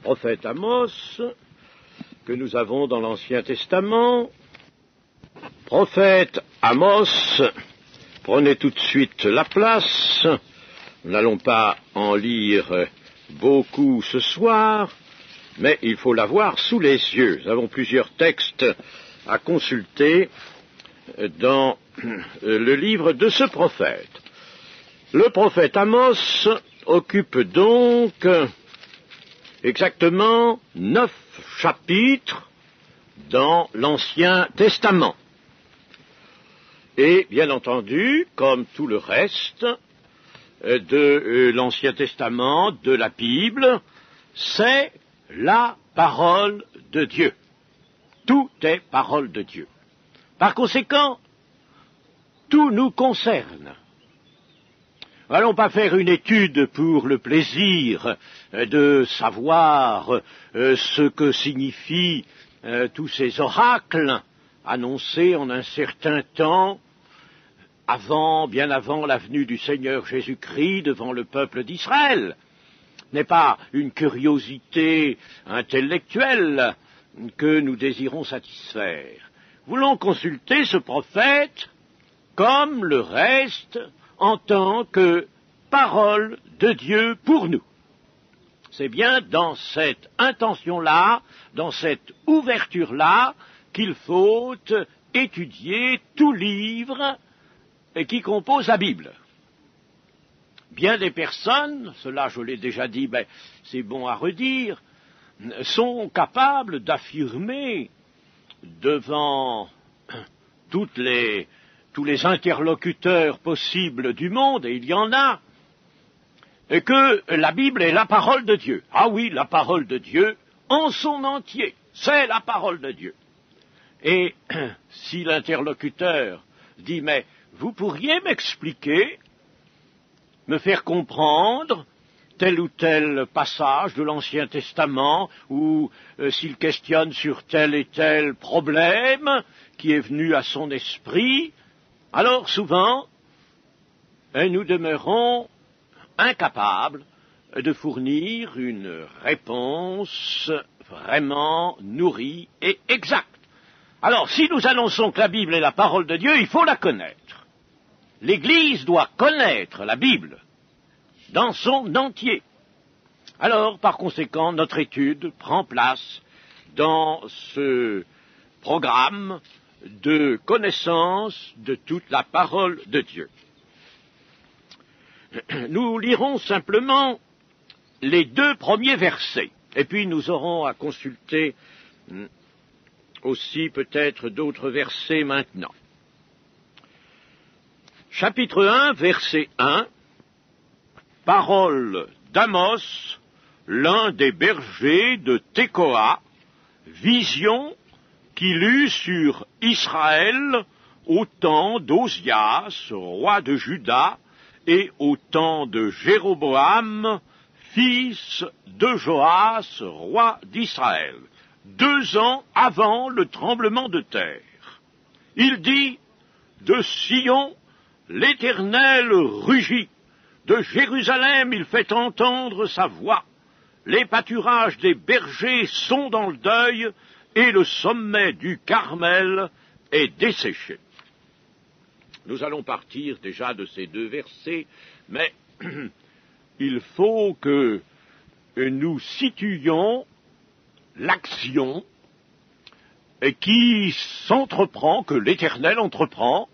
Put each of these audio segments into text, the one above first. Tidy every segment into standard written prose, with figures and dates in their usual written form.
prophète Amos, que nous avons dans l'Ancien Testament. Prophète Amos, prenez tout de suite la place. Nous n'allons pas en lire beaucoup ce soir, mais il faut l'avoir sous les yeux. Nous avons plusieurs textes à consulter dans le livre de ce prophète. Le prophète Amos occupe donc exactement 9 chapitres dans l'Ancien Testament. Et bien entendu, comme tout le reste de l'Ancien Testament, de la Bible, c'est la parole de Dieu. Tout est parole de Dieu. Par conséquent, tout nous concerne. Allons pas faire une étude pour le plaisir de savoir ce que signifient tous ces oracles annoncés en un certain temps, bien avant la venue du Seigneur Jésus-Christ devant le peuple d'Israël. Ce n'est pas une curiosité intellectuelle que nous désirons satisfaire. Voulons consulter ce prophète comme le reste en tant que parole de Dieu pour nous. C'est bien dans cette intention-là, dans cette ouverture-là, qu'il faut étudier tout livre qui compose la Bible. Bien des personnes, cela je l'ai déjà dit, mais c'est bon à redire, sont capables d'affirmer devant tous les interlocuteurs possibles du monde, et il y en a, que la Bible est la parole de Dieu. Ah oui, la parole de Dieu en son entier, c'est la parole de Dieu. Et si l'interlocuteur dit, mais vous pourriez m'expliquer, me faire comprendre tel ou tel passage de l'Ancien Testament, ou s'il questionne sur tel et tel problème qui est venu à son esprit, alors souvent, nous demeurons incapables de fournir une réponse vraiment nourrie et exacte. Alors, si nous annonçons que la Bible est la parole de Dieu, il faut la connaître. L'Église doit connaître la Bible dans son entier. Alors, par conséquent, notre étude prend place dans ce programme de connaissance de toute la parole de Dieu. Nous lirons simplement les 2 premiers versets, et puis nous aurons à consulter aussi peut-être d'autres versets maintenant. Chapitre 1, verset 1, parole d'Amos, l'un des bergers de Tekoa, vision qu'il eut sur Israël au temps d'Osias, roi de Juda, et au temps de Jéroboam, fils de Joas, roi d'Israël, 2 ans avant le tremblement de terre. Il dit, de Sion, l'Éternel rugit, de Jérusalem il fait entendre sa voix, les pâturages des bergers sont dans le deuil, et le sommet du Carmel est desséché. Nous allons partir déjà de ces 2 versets, mais il faut que nous situions l'action qui s'entreprend, que l'Éternel entreprend,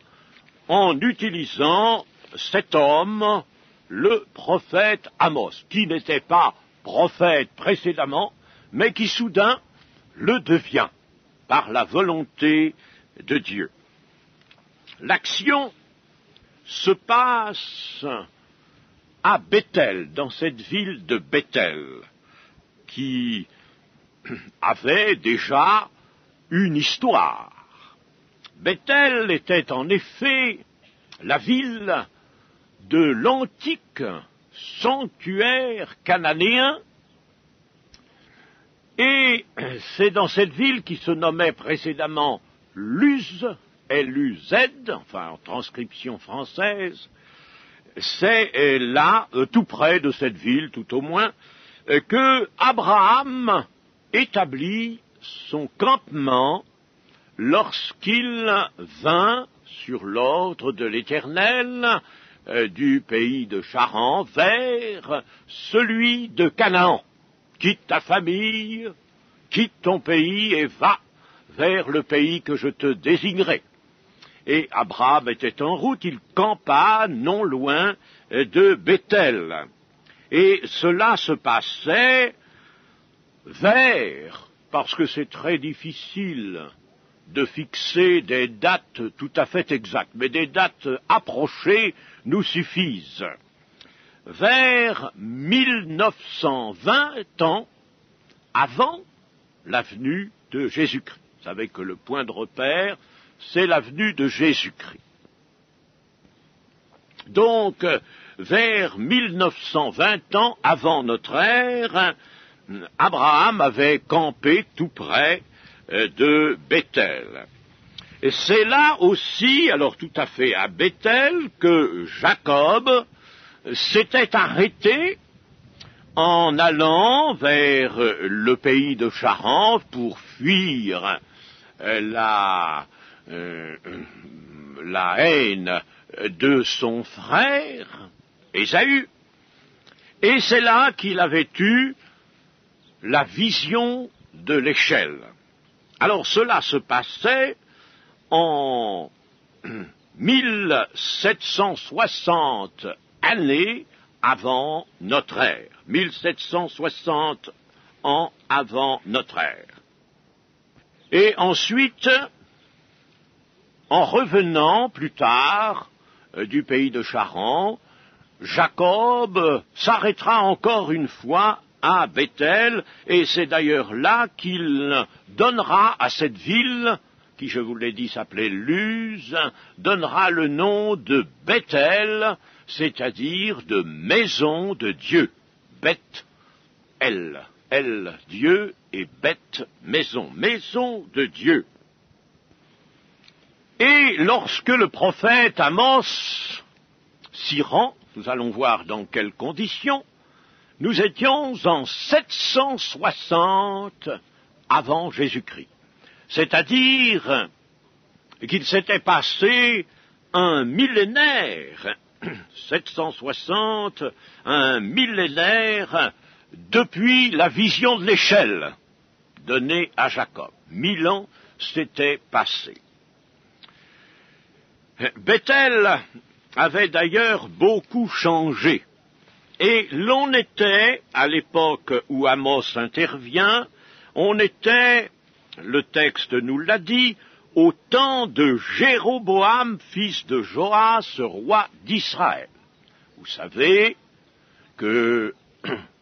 en utilisant cet homme, le prophète Amos, qui n'était pas prophète précédemment, mais qui soudain le devient par la volonté de Dieu. L'action se passe à Béthel, dans cette ville de Béthel, qui avait déjà une histoire. Béthel était en effet la ville de l'antique sanctuaire cananéen, et c'est dans cette ville qui se nommait précédemment Luz, L-U-Z, enfin en transcription française, c'est là, tout près de cette ville, tout au moins, que Abraham établit son campement lorsqu'il vint, sur l'ordre de l'Éternel, du pays de Charan vers celui de Canaan. Quitte ta famille, quitte ton pays et va vers le pays que je te désignerai. Et Abraham était en route, il campa non loin de Béthel. Et cela se passait parce que c'est très difficile de fixer des dates tout à fait exactes, mais des dates approchées nous suffisent. Vers 1920 ans avant la venue de Jésus-Christ. Vous savez que le point de repère, c'est la venue de Jésus-Christ. Donc, vers 1920 ans avant notre ère, Abraham avait campé tout près de Béthel. Et c'est là aussi, alors tout à fait à Béthel, que Jacob s'était arrêté en allant vers le pays de Charan pour fuir la haine de son frère Ésaü. Et c'est là qu'il avait eu la vision de l'échelle. Alors cela se passait en 1760 années avant notre ère. 1760 ans avant notre ère. Et ensuite, en revenant plus tard du pays de Charan, Jacob s'arrêtera encore une fois à Béthel, et c'est d'ailleurs là qu'il donnera à cette ville, qui je vous l'ai dit s'appelait Luz, donnera le nom de Béthel, c'est-à-dire de maison de Dieu. Beth, El, Dieu, et Beth, maison, maison de Dieu. Et lorsque le prophète Amos s'y rend, nous allons voir dans quelles conditions, nous étions en 760 avant Jésus-Christ. C'est-à-dire qu'il s'était passé un millénaire, 760, un millénaire depuis la vision de l'échelle donnée à Jacob. 1000 ans s'étaient passés. Béthel avait d'ailleurs beaucoup changé. Et l'on était, à l'époque où Amos intervient, on était, le texte nous l'a dit, au temps de Jéroboam, fils de Joas, roi d'Israël. Vous savez que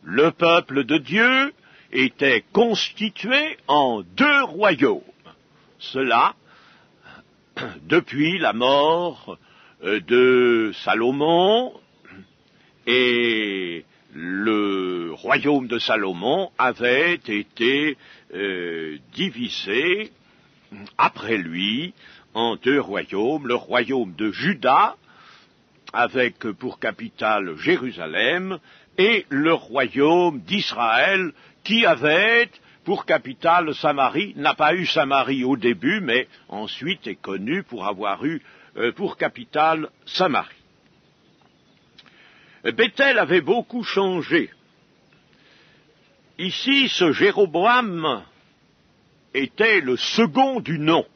le peuple de Dieu était constitué en 2 royaumes. Cela, depuis la mort de Salomon, et le royaume de Salomon avait été divisé après lui en 2 royaumes, le royaume de Juda, avec pour capitale Jérusalem, et le royaume d'Israël, qui avait pour capitale Samarie, n'a pas eu Samarie au début, mais ensuite est connu pour avoir eu pour capitale Samarie. Béthel avait beaucoup changé. Ici, ce Jéroboam était le second du nom.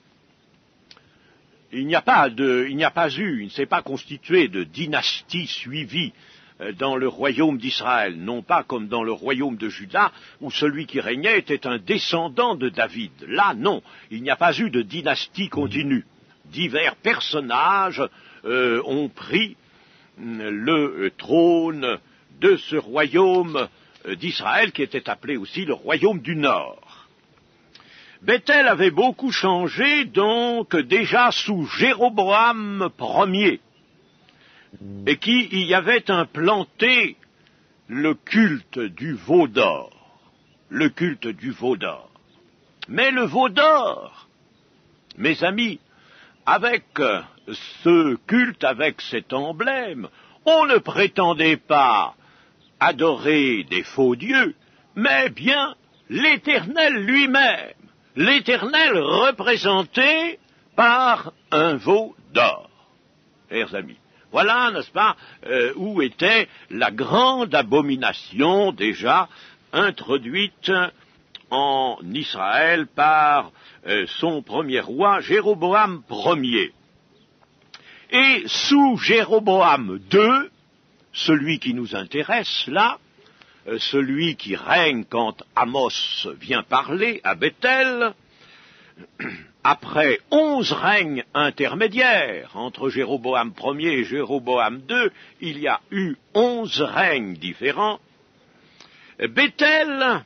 Il n'y a pas eu, il ne s'est pas constitué de dynastie suivie dans le royaume d'Israël, non pas comme dans le royaume de Juda, où celui qui régnait était un descendant de David. Là, non, il n'y a pas eu de dynastie continue. Divers personnages ont pris le trône de ce royaume d'Israël, qui était appelé aussi le royaume du Nord. Béthel avait beaucoup changé, donc, déjà sous Jéroboam Ier, et qui y avait implanté le culte du veau d'or. Le culte du veau d'or. Mais le veau d'or, mes amis, avec ce culte, avec cet emblème, on ne prétendait pas adorer des faux dieux, mais bien l'Éternel lui-même, l'Éternel représenté par un veau d'or. Chers amis, voilà, n'est-ce pas, où était la grande abomination déjà introduite en Israël par son premier roi, Jéroboam Ier. Et sous Jéroboam II, celui qui nous intéresse là, celui qui règne quand Amos vient parler à Bethel, après 11 règnes intermédiaires entre Jéroboam Ier et Jéroboam II, il y a eu 11 règnes différents. Bethel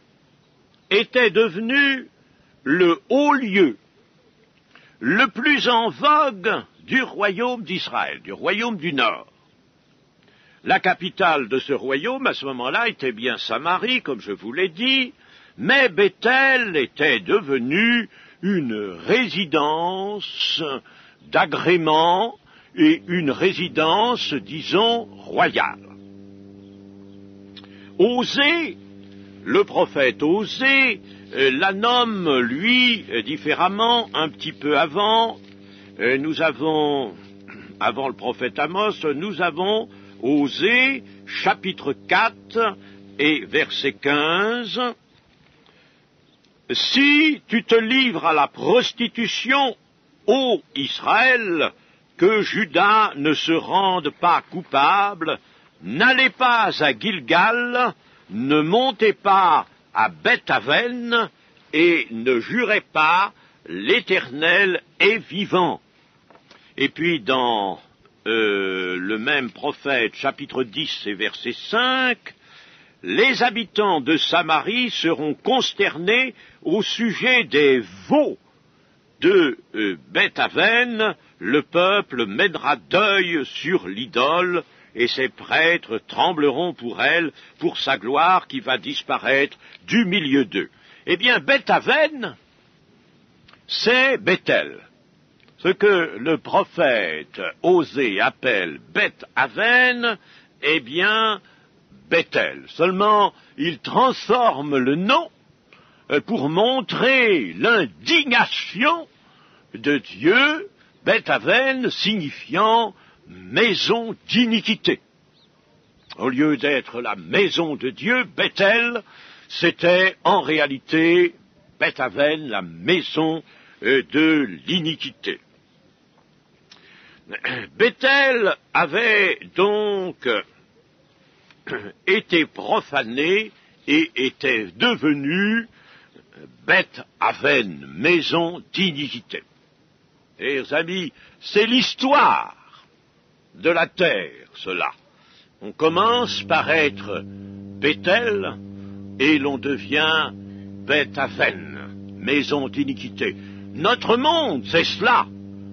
était devenu le haut lieu, le plus en vogue du royaume d'Israël, du royaume du Nord. La capitale de ce royaume, à ce moment-là, était bien Samarie, comme je vous l'ai dit, mais Bethel était devenue une résidence d'agrément et une résidence, disons, royale. Osée, le prophète Osée, la nomme, lui, différemment, un petit peu avant. Nous avons, avant le prophète Amos, nous avons Osée, chapitre 4 et verset 15. Si tu te livres à la prostitution, ô Israël, que Juda ne se rende pas coupable, n'allez pas à Gilgal, ne montez pas à Beth-Aven, et ne jurez pas, l'Éternel est vivant. Et puis dans le même prophète, chapitre 10 et verset 5, les habitants de Samarie seront consternés au sujet des veaux de Beth-Aven, le peuple mènera deuil sur l'idole, et ses prêtres trembleront pour elle, pour sa gloire qui va disparaître du milieu d'eux. Eh bien, Beth-Aven, c'est Bethel. Ce que le prophète Osée appelle Beth-Aven, eh bien, Bethel. Seulement, il transforme le nom pour montrer l'indignation de Dieu, Beth-Aven signifiant maison d'iniquité. Au lieu d'être la maison de Dieu, Bethel, c'était en réalité Beth-Aven, la maison de l'iniquité. Bethel avait donc été profané et était devenu Beth-Aven, maison d'iniquité. Chers amis, c'est l'histoire de la terre, cela. On commence par être Bethel et l'on devient Beth-Aven, maison d'iniquité. Notre monde, c'est cela.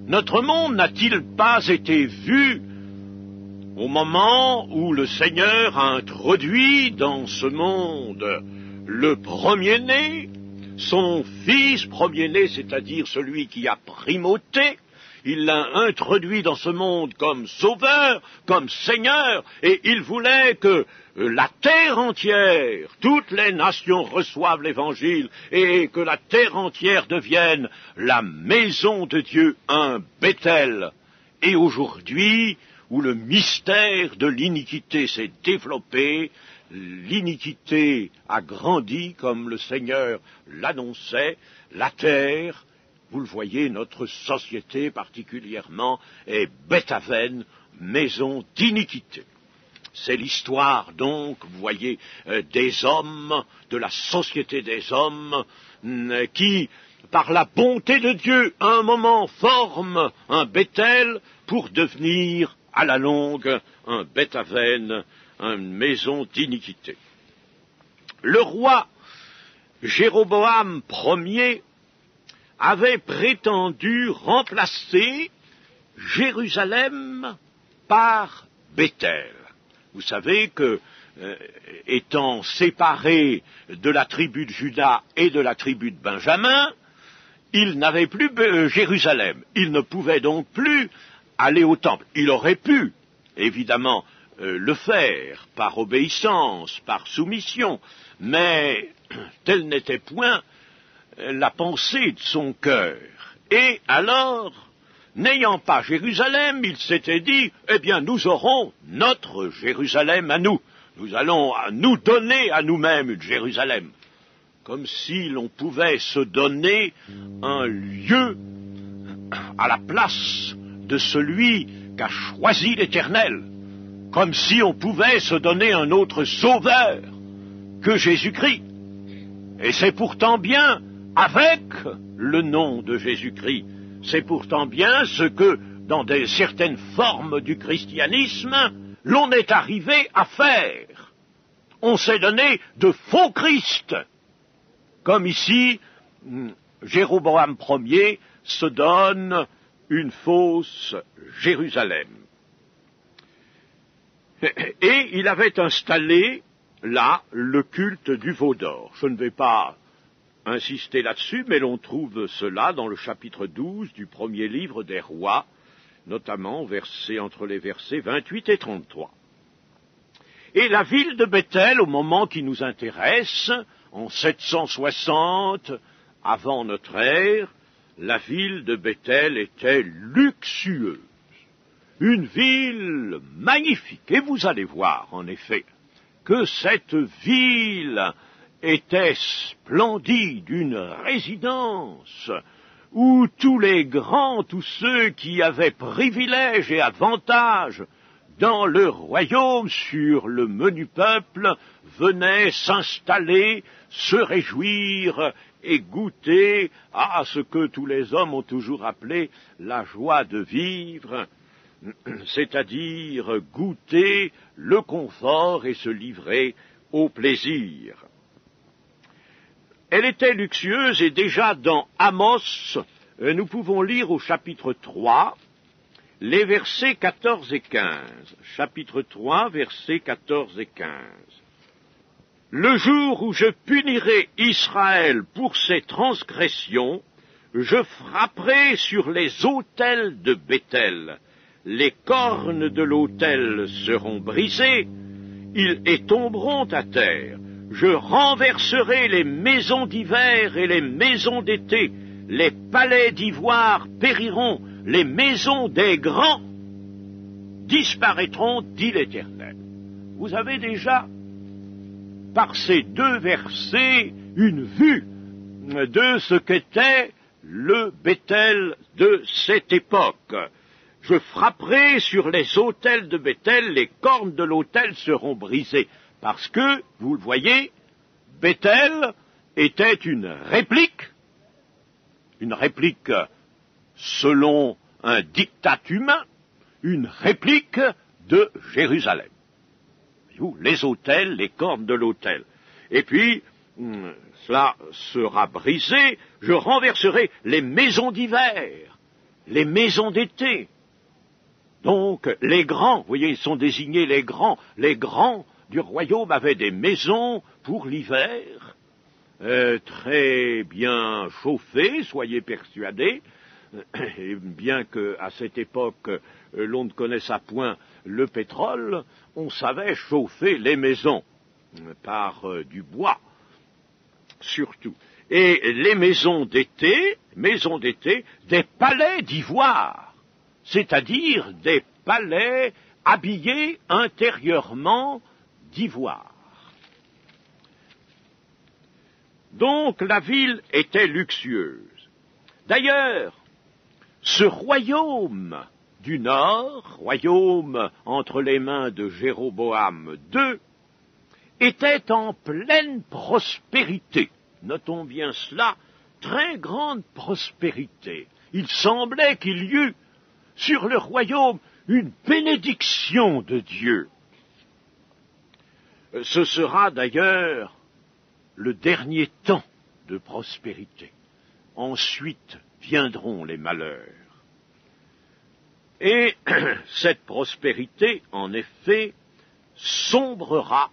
Notre monde n'a-t-il pas été vu au moment où le Seigneur a introduit dans ce monde le premier-né, son fils premier-né, c'est-à-dire celui qui a primauté? Il l'a introduit dans ce monde comme sauveur, comme Seigneur, et il voulait que la terre entière, toutes les nations reçoivent l'Évangile, et que la terre entière devienne la maison de Dieu, un Bethel. Et aujourd'hui, où le mystère de l'iniquité s'est développé, l'iniquité a grandi comme le Seigneur l'annonçait, la terre, vous le voyez, notre société particulièrement est Beth-Aven, maison d'iniquité. C'est l'histoire donc, vous voyez, des hommes, de la société des hommes, qui, par la bonté de Dieu, à un moment forment un Bethel pour devenir, à la longue, un Beth-Aven, une maison d'iniquité. Le roi Jéroboam Ier avait prétendu remplacer Jérusalem par Bethel. Vous savez que, étant séparé de la tribu de Juda et de la tribu de Benjamin, il n'avait plus Jérusalem. Il ne pouvait donc plus aller au temple. Il aurait pu, évidemment, le faire, par obéissance, par soumission, mais telle n'était point la pensée de son cœur. Et alors, n'ayant pas Jérusalem, il s'était dit, eh bien nous aurons notre Jérusalem à nous. Nous allons nous donner à nous-mêmes une Jérusalem. Comme si l'on pouvait se donner un lieu à la place de celui qu'a choisi l'Éternel. Comme si on pouvait se donner un autre sauveur que Jésus-Christ. Et c'est pourtant bien avec le nom de Jésus-Christ. C'est pourtant bien ce que, dans certaines formes du christianisme, l'on est arrivé à faire. On s'est donné de faux Christ. Comme ici, Jéroboam Ier se donne une fausse Jérusalem. Et il avait installé là le culte du veau d'or. Je ne vais pas insister là-dessus, mais l'on trouve cela dans le chapitre 12 du premier livre des Rois, notamment entre les versets 28 et 33. Et la ville de Béthel, au moment qui nous intéresse, en 760 avant notre ère, la ville de Béthel était luxueuse, une ville magnifique. Et vous allez voir, en effet, que cette ville était splendide, une résidence où tous les grands, tous ceux qui avaient privilèges et avantages dans le royaume sur le menu peuple venaient s'installer, se réjouir et goûter à ce que tous les hommes ont toujours appelé la joie de vivre, c'est-à-dire goûter le confort et se livrer au plaisir. Elle était luxueuse et déjà dans Amos, nous pouvons lire au chapitre 3, les versets 14 et 15. Chapitre 3, versets 14 et 15. Le jour où je punirai Israël pour ses transgressions, je frapperai sur les autels de Béthel. Les cornes de l'autel seront brisées, ils tomberont à terre. Je renverserai les maisons d'hiver et les maisons d'été. Les palais d'ivoire périront, les maisons des grands disparaîtront, dit l'Éternel. Vous avez déjà, par ces deux versets, une vue de ce qu'était le Béthel de cette époque. Je frapperai sur les autels de Béthel, les cornes de l'autel seront brisées. Parce que, vous le voyez, Béthel était une réplique selon un diktat humain, une réplique de Jérusalem. Les autels, les cornes de l'autel. Et puis, cela sera brisé, je renverserai les maisons d'hiver, les maisons d'été. Donc, les grands, vous voyez, ils sont désignés les grands du royaume avaient des maisons pour l'hiver, très bien chauffées, soyez persuadés, et bien qu'à cette époque, l'on ne connaisse à point le pétrole, on savait chauffer les maisons par du bois, surtout. Et les maisons d'été, des palais d'ivoire, c'est-à-dire des palais habillés intérieurement d'ivoire. Donc la ville était luxueuse. D'ailleurs, ce royaume du Nord, royaume entre les mains de Jéroboam II, était en pleine prospérité. Notons bien cela, très grande prospérité. Il semblait qu'il y eût sur le royaume une bénédiction de Dieu. Ce sera d'ailleurs le dernier temps de prospérité. Ensuite viendront les malheurs. Et cette prospérité, en effet, sombrera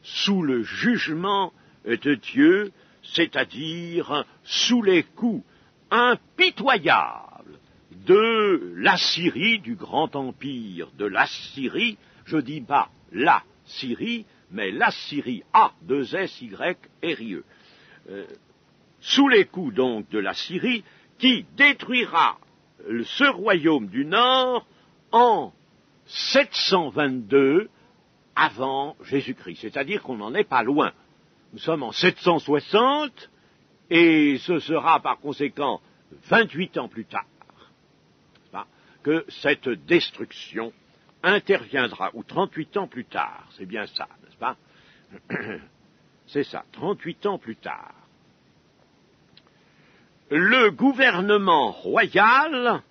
sous le jugement de Dieu, c'est-à-dire sous les coups impitoyables de l'Assyrie, du grand empire de l'Assyrie, Je dis pas la Syrie, mais l'Assyrie, A-2-S-Y-R-I-E. Sous les coups donc de la Syrie, qui détruira ce royaume du Nord en 722 avant Jésus-Christ. C'est-à-dire qu'on n'en est pas loin. Nous sommes en 760 et ce sera par conséquent 28 ans plus tard que cette destruction interviendra, ou 38 ans plus tard, c'est bien ça, n'est-ce pas? C'est ça, 38 ans plus tard. Le gouvernement royal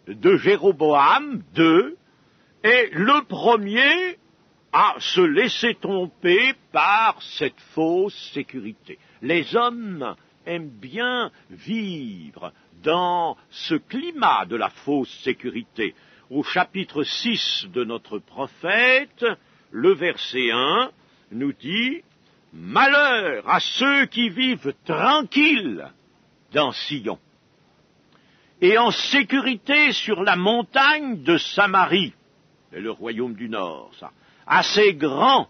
de Jéroboam II est le premier à se laisser tromper par cette fausse sécurité. Les hommes aiment bien vivre dans ce climat de la fausse sécurité. Au chapitre 6 de notre prophète, le verset 1 nous dit « Malheur à ceux qui vivent tranquilles dans Sion et en sécurité sur la montagne de Samarie, et le royaume du Nord, ça, assez grand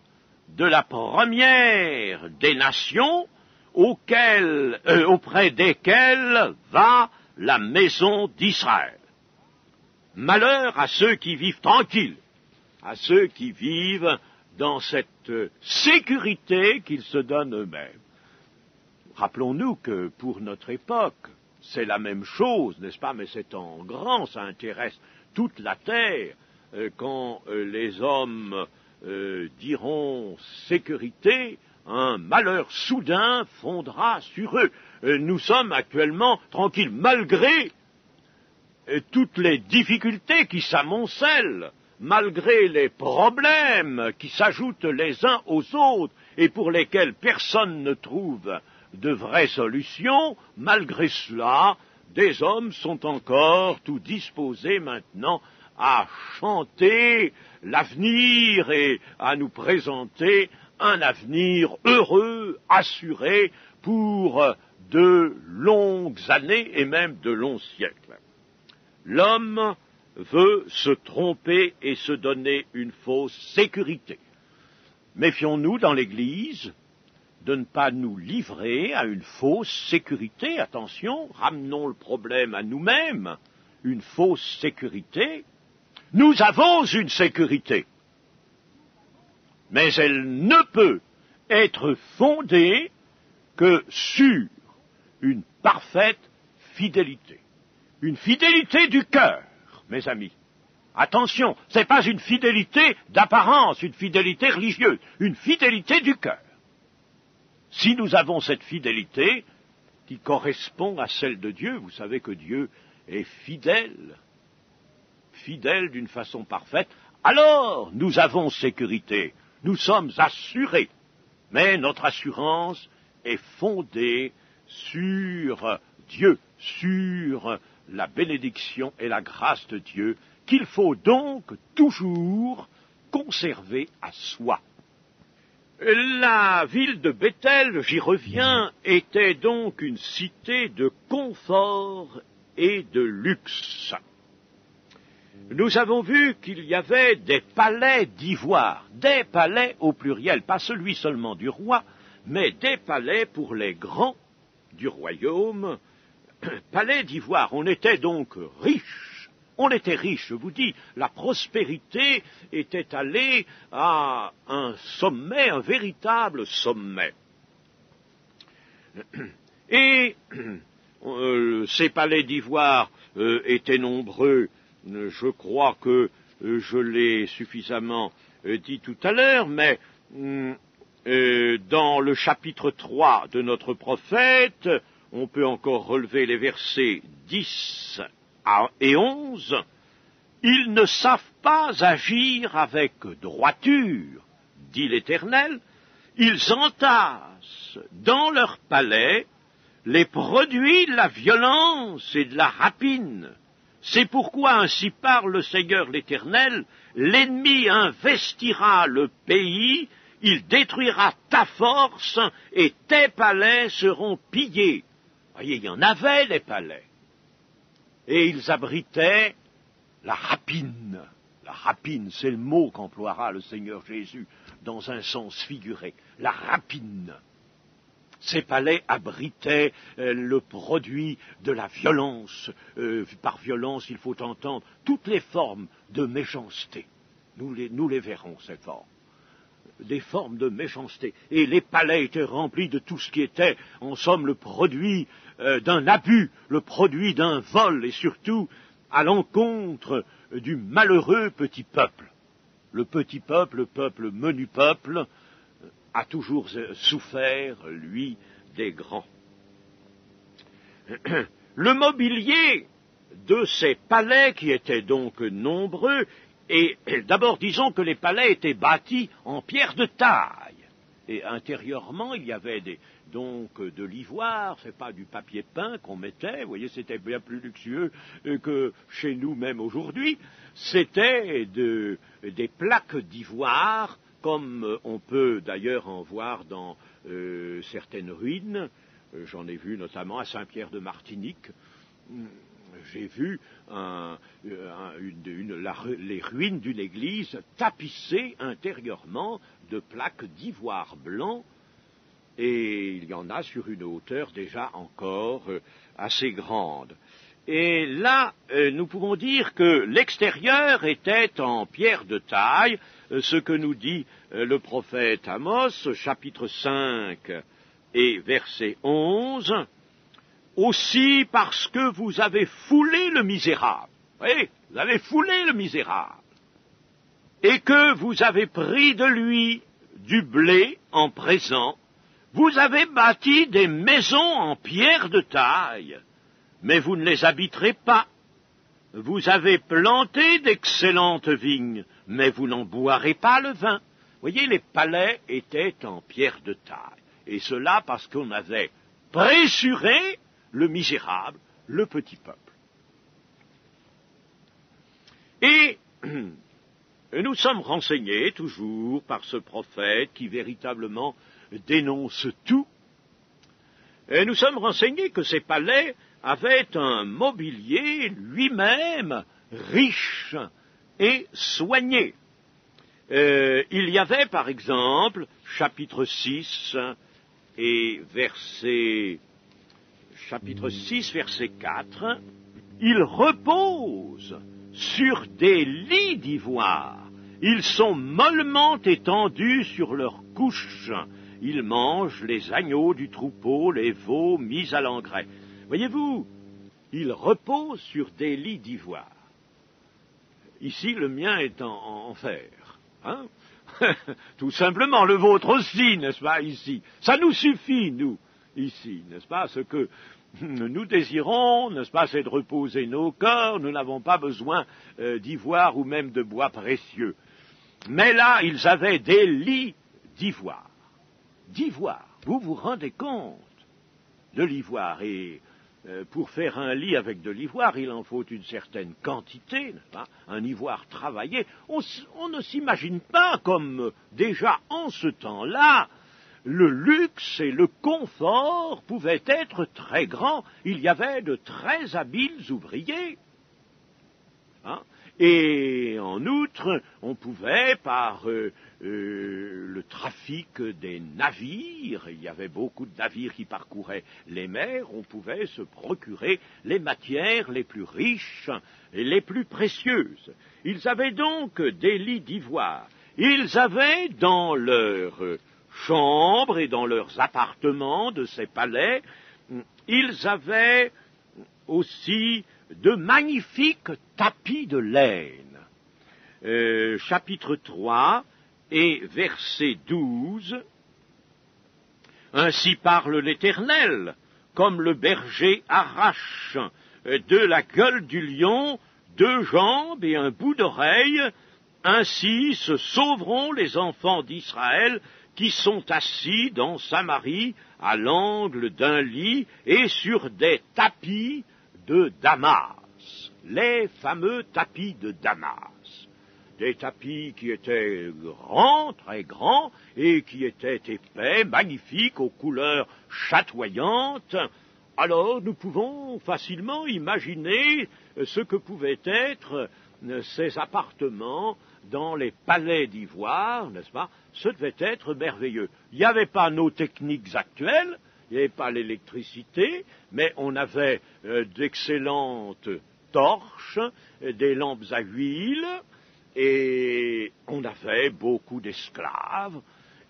de la première des nations auprès desquelles va la maison d'Israël. Malheur à ceux qui vivent tranquilles, à ceux qui vivent dans cette sécurité qu'ils se donnent eux-mêmes. Rappelons-nous que pour notre époque, c'est la même chose, n'est-ce pas, mais c'est en grand, ça intéresse toute la terre, quand les hommes diront sécurité, un malheur soudain fondra sur eux. Nous sommes actuellement tranquilles, malgré toutes les difficultés qui s'amoncellent, malgré les problèmes qui s'ajoutent les uns aux autres et pour lesquels personne ne trouve de vraies solutions, malgré cela, des hommes sont encore tout disposés maintenant à chanter l'avenir et à nous présenter un avenir heureux, assuré pour de longues années et même de longs siècles. L'homme veut se tromper et se donner une fausse sécurité. Méfions-nous dans l'Église de ne pas nous livrer à une fausse sécurité. Attention, ramenons le problème à nous-mêmes. Une fausse sécurité. Nous avons une sécurité, mais elle ne peut être fondée que sur une parfaite fidélité. Une fidélité du cœur, mes amis. Attention, ce n'est pas une fidélité d'apparence, une fidélité religieuse, une fidélité du cœur. Si nous avons cette fidélité qui correspond à celle de Dieu, vous savez que Dieu est fidèle d'une façon parfaite, alors nous avons sécurité, nous sommes assurés, mais notre assurance est fondée sur Dieu, sur la bénédiction et la grâce de Dieu, qu'il faut donc toujours conserver à soi. La ville de Béthel, j'y reviens, était donc une cité de confort et de luxe. Nous avons vu qu'il y avait des palais d'ivoire, des palais au pluriel, pas celui seulement du roi, mais des palais pour les grands du royaume, palais d'ivoire. On était donc riche, je vous dis, la prospérité était allée à un sommet, un véritable sommet. Et ces palais d'ivoire étaient nombreux. Je crois que je l'ai suffisamment dit tout à l'heure, mais dans le chapitre 3 de notre prophète, on peut encore relever les versets 10 et 11. Ils ne savent pas agir avec droiture, dit l'Éternel. Ils entassent dans leur palais les produits de la violence et de la rapine. C'est pourquoi ainsi parle le Seigneur l'Éternel, l'ennemi investira le pays, il détruira ta force et tes palais seront pillés. Voyez, il y en avait des palais. Et ils abritaient la rapine, La rapine, c'est le mot qu'emploiera le Seigneur Jésus dans un sens figuré. La rapine. Ces palais abritaient le produit de la violence. Par violence, il faut entendre toutes les formes de méchanceté. Nous les verrons, ces formes. Des formes de méchanceté. Et les palais étaient remplis de tout ce qui était, en somme, le produit d'un abus, le produit d'un vol, et surtout à l'encontre du malheureux petit peuple. Le petit peuple, le peuple menu peuple, a toujours souffert, lui, des grands. Le mobilier de ces palais, qui étaient donc nombreux, et d'abord disons que les palais étaient bâtis en pierre de taille, et intérieurement il y avait donc de l'ivoire, c'est pas du papier peint qu'on mettait, vous voyez, c'était bien plus luxueux que chez nous même aujourd'hui, c'était des plaques d'ivoire, comme on peut d'ailleurs en voir dans certaines ruines. J'en ai vu notamment à Saint-Pierre de Martinique. J'ai vu les ruines d'une église tapissées intérieurement de plaques d'ivoire blanc, et il y en a sur une hauteur déjà encore assez grande. Et là, nous pouvons dire que l'extérieur était en pierre de taille, ce que nous dit le prophète Amos, chapitre 5 et verset 11, aussi parce que vous avez foulé le misérable. Oui, vous avez foulé le misérable. Et que vous avez pris de lui du blé en présent, vous avez bâti des maisons en pierre de taille, mais vous ne les habiterez pas. Vous avez planté d'excellentes vignes, mais vous n'en boirez pas le vin. Vous voyez, les palais étaient en pierre de taille. Et cela parce qu'on avait pressuré le misérable, le petit peuple. Et nous sommes renseignés toujours par ce prophète qui véritablement dénonce tout. Et nous sommes renseignés que ces palais avaient un mobilier lui-même riche et soigné. Il y avait par exemple, chapitre 6 et chapitre 6, verset 4, ils reposent sur des lits d'ivoire, ils sont mollement étendus sur leurs couches, ils mangent les agneaux du troupeau, les veaux mis à l'engrais. Voyez-vous, ils reposent sur des lits d'ivoire. Ici, le mien est en fer. Hein? Tout simplement, le vôtre aussi, n'est-ce pas, ici. Ça nous suffit, nous, ici, n'est-ce pas? Ce que nous désirons, n'est-ce pas, c'est de reposer nos corps, nous n'avons pas besoin d'ivoire ou même de bois précieux. Mais là, ils avaient des lits d'ivoire. D'ivoire, vous vous rendez compte de l'ivoire, et pour faire un lit avec de l'ivoire, il en faut une certaine quantité, n'est-ce pas? Un ivoire travaillé. On ne s'imagine pas comme déjà en ce temps-là, le luxe et le confort pouvaient être très grands. Il y avait de très habiles ouvriers. Hein? Et en outre, on pouvait, par le trafic des navires, il y avait beaucoup de navires qui parcouraient les mers, on pouvait se procurer les matières les plus riches et les plus précieuses. Ils avaient donc des lits d'ivoire. Ils avaient dans leurs chambres et dans leurs appartements de ces palais, ils avaient aussi de magnifiques tapis de laine. Chapitre 3 et verset 12. Ainsi parle l'Éternel, comme le berger arrache de la gueule du lion 2 jambes et un bout d'oreille, ainsi se sauveront les enfants d'Israël qui sont assis dans Samarie à l'angle d'un lit et sur des tapis de Damas, les fameux tapis de Damas, des tapis qui étaient grands, très grands, et qui étaient épais, magnifiques, aux couleurs chatoyantes. Alors nous pouvons facilement imaginer ce que pouvait être ces appartements dans les palais d'ivoire, n'est-ce pas, ce devait être merveilleux. Il n'y avait pas nos techniques actuelles, il n'y avait pas l'électricité, mais on avait d'excellentes torches, des lampes à huile, et on avait beaucoup d'esclaves,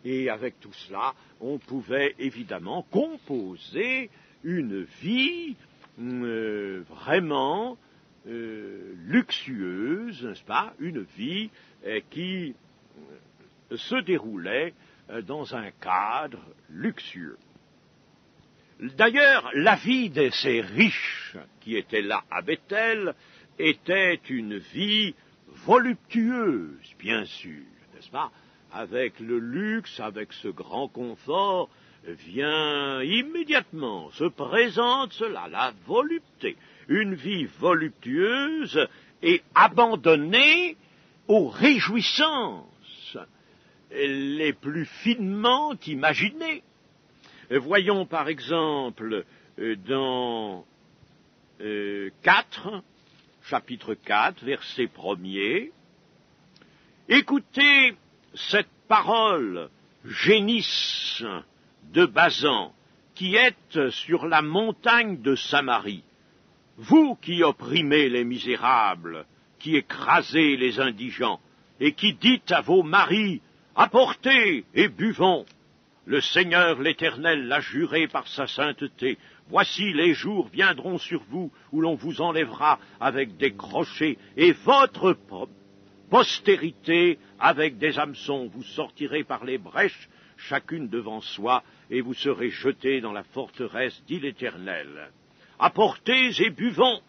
et avec tout cela, on pouvait évidemment composer une vie vraiment luxueuse, n'est-ce pas, une vie qui se déroulait dans un cadre luxueux. D'ailleurs, la vie de ces riches qui étaient là à Bethel était une vie voluptueuse, bien sûr, n'est-ce pas? Avec le luxe, avec ce grand confort, vient immédiatement, se présente cela, la volupté, une vie voluptueuse et abandonnée aux réjouissances les plus finement imaginées. Voyons par exemple dans chapitre 4, verset 1er, écoutez cette parole, génisse de Basan, qui êtes sur la montagne de Samarie, vous qui opprimez les misérables, qui écrasez les indigents, et qui dites à vos maris, apportez et buvons. Le Seigneur l'Éternel l'a juré par sa sainteté. Voici les jours viendront sur vous où l'on vous enlèvera avec des crochets, et votre postérité avec des hameçons. Vous sortirez par les brèches, chacune devant soi, et vous serez jetés dans la forteresse, dit l'Éternel. Apportez et buvons.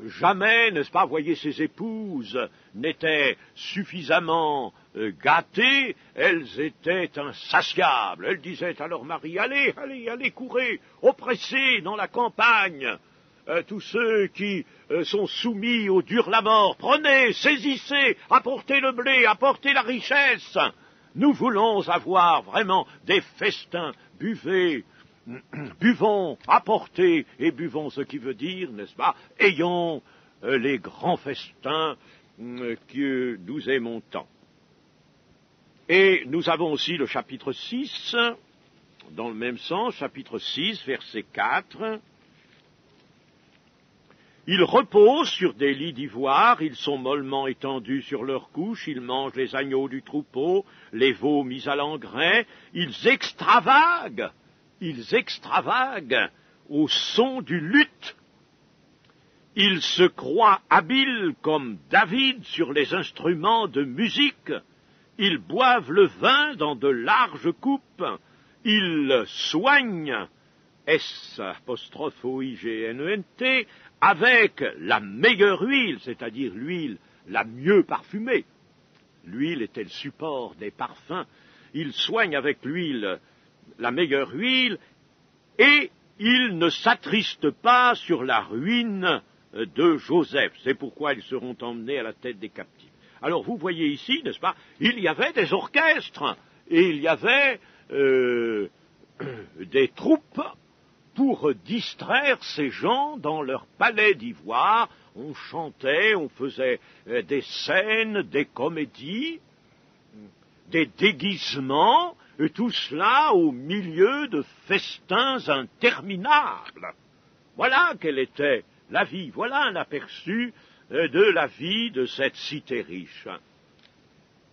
Jamais, n'est-ce pas, voyez, ces épouses n'étaient suffisamment gâtées, elles étaient insatiables. Elles disaient à leur mari, allez, allez, allez, courez, oppressez dans la campagne tous ceux qui sont soumis au dur la mort. Prenez, saisissez, apportez le blé, apportez la richesse. Nous voulons avoir vraiment des festins, buvez. Buvons, apportez et buvons, ce qui veut dire, n'est-ce pas, ayons les grands festins que nous aimons tant. Et nous avons aussi le chapitre 6, dans le même sens, chapitre 6, verset 4. Ils reposent sur des lits d'ivoire, ils sont mollement étendus sur leurs couches, ils mangent les agneaux du troupeau, les veaux mis à l'engrais, ils extravaguent au son du luth. Ils se croient habiles comme David sur les instruments de musique. Ils boivent le vin dans de larges coupes. Ils soignent, S''OIGNENT, avec la meilleure huile, c'est-à-dire l'huile la mieux parfumée. L'huile était le support des parfums. Ils soignent avec l'huile la meilleure huile, et ils ne s'attristent pas sur la ruine de Joseph. C'est pourquoi ils seront emmenés à la tête des captifs. Alors vous voyez ici, n'est-ce pas, il y avait des orchestres, et il y avait des troupes pour distraire ces gens dans leur palais d'ivoire. On chantait, on faisait des scènes, des comédies, des déguisements, et tout cela au milieu de festins interminables. Voilà quelle était la vie, voilà un aperçu de la vie de cette cité riche.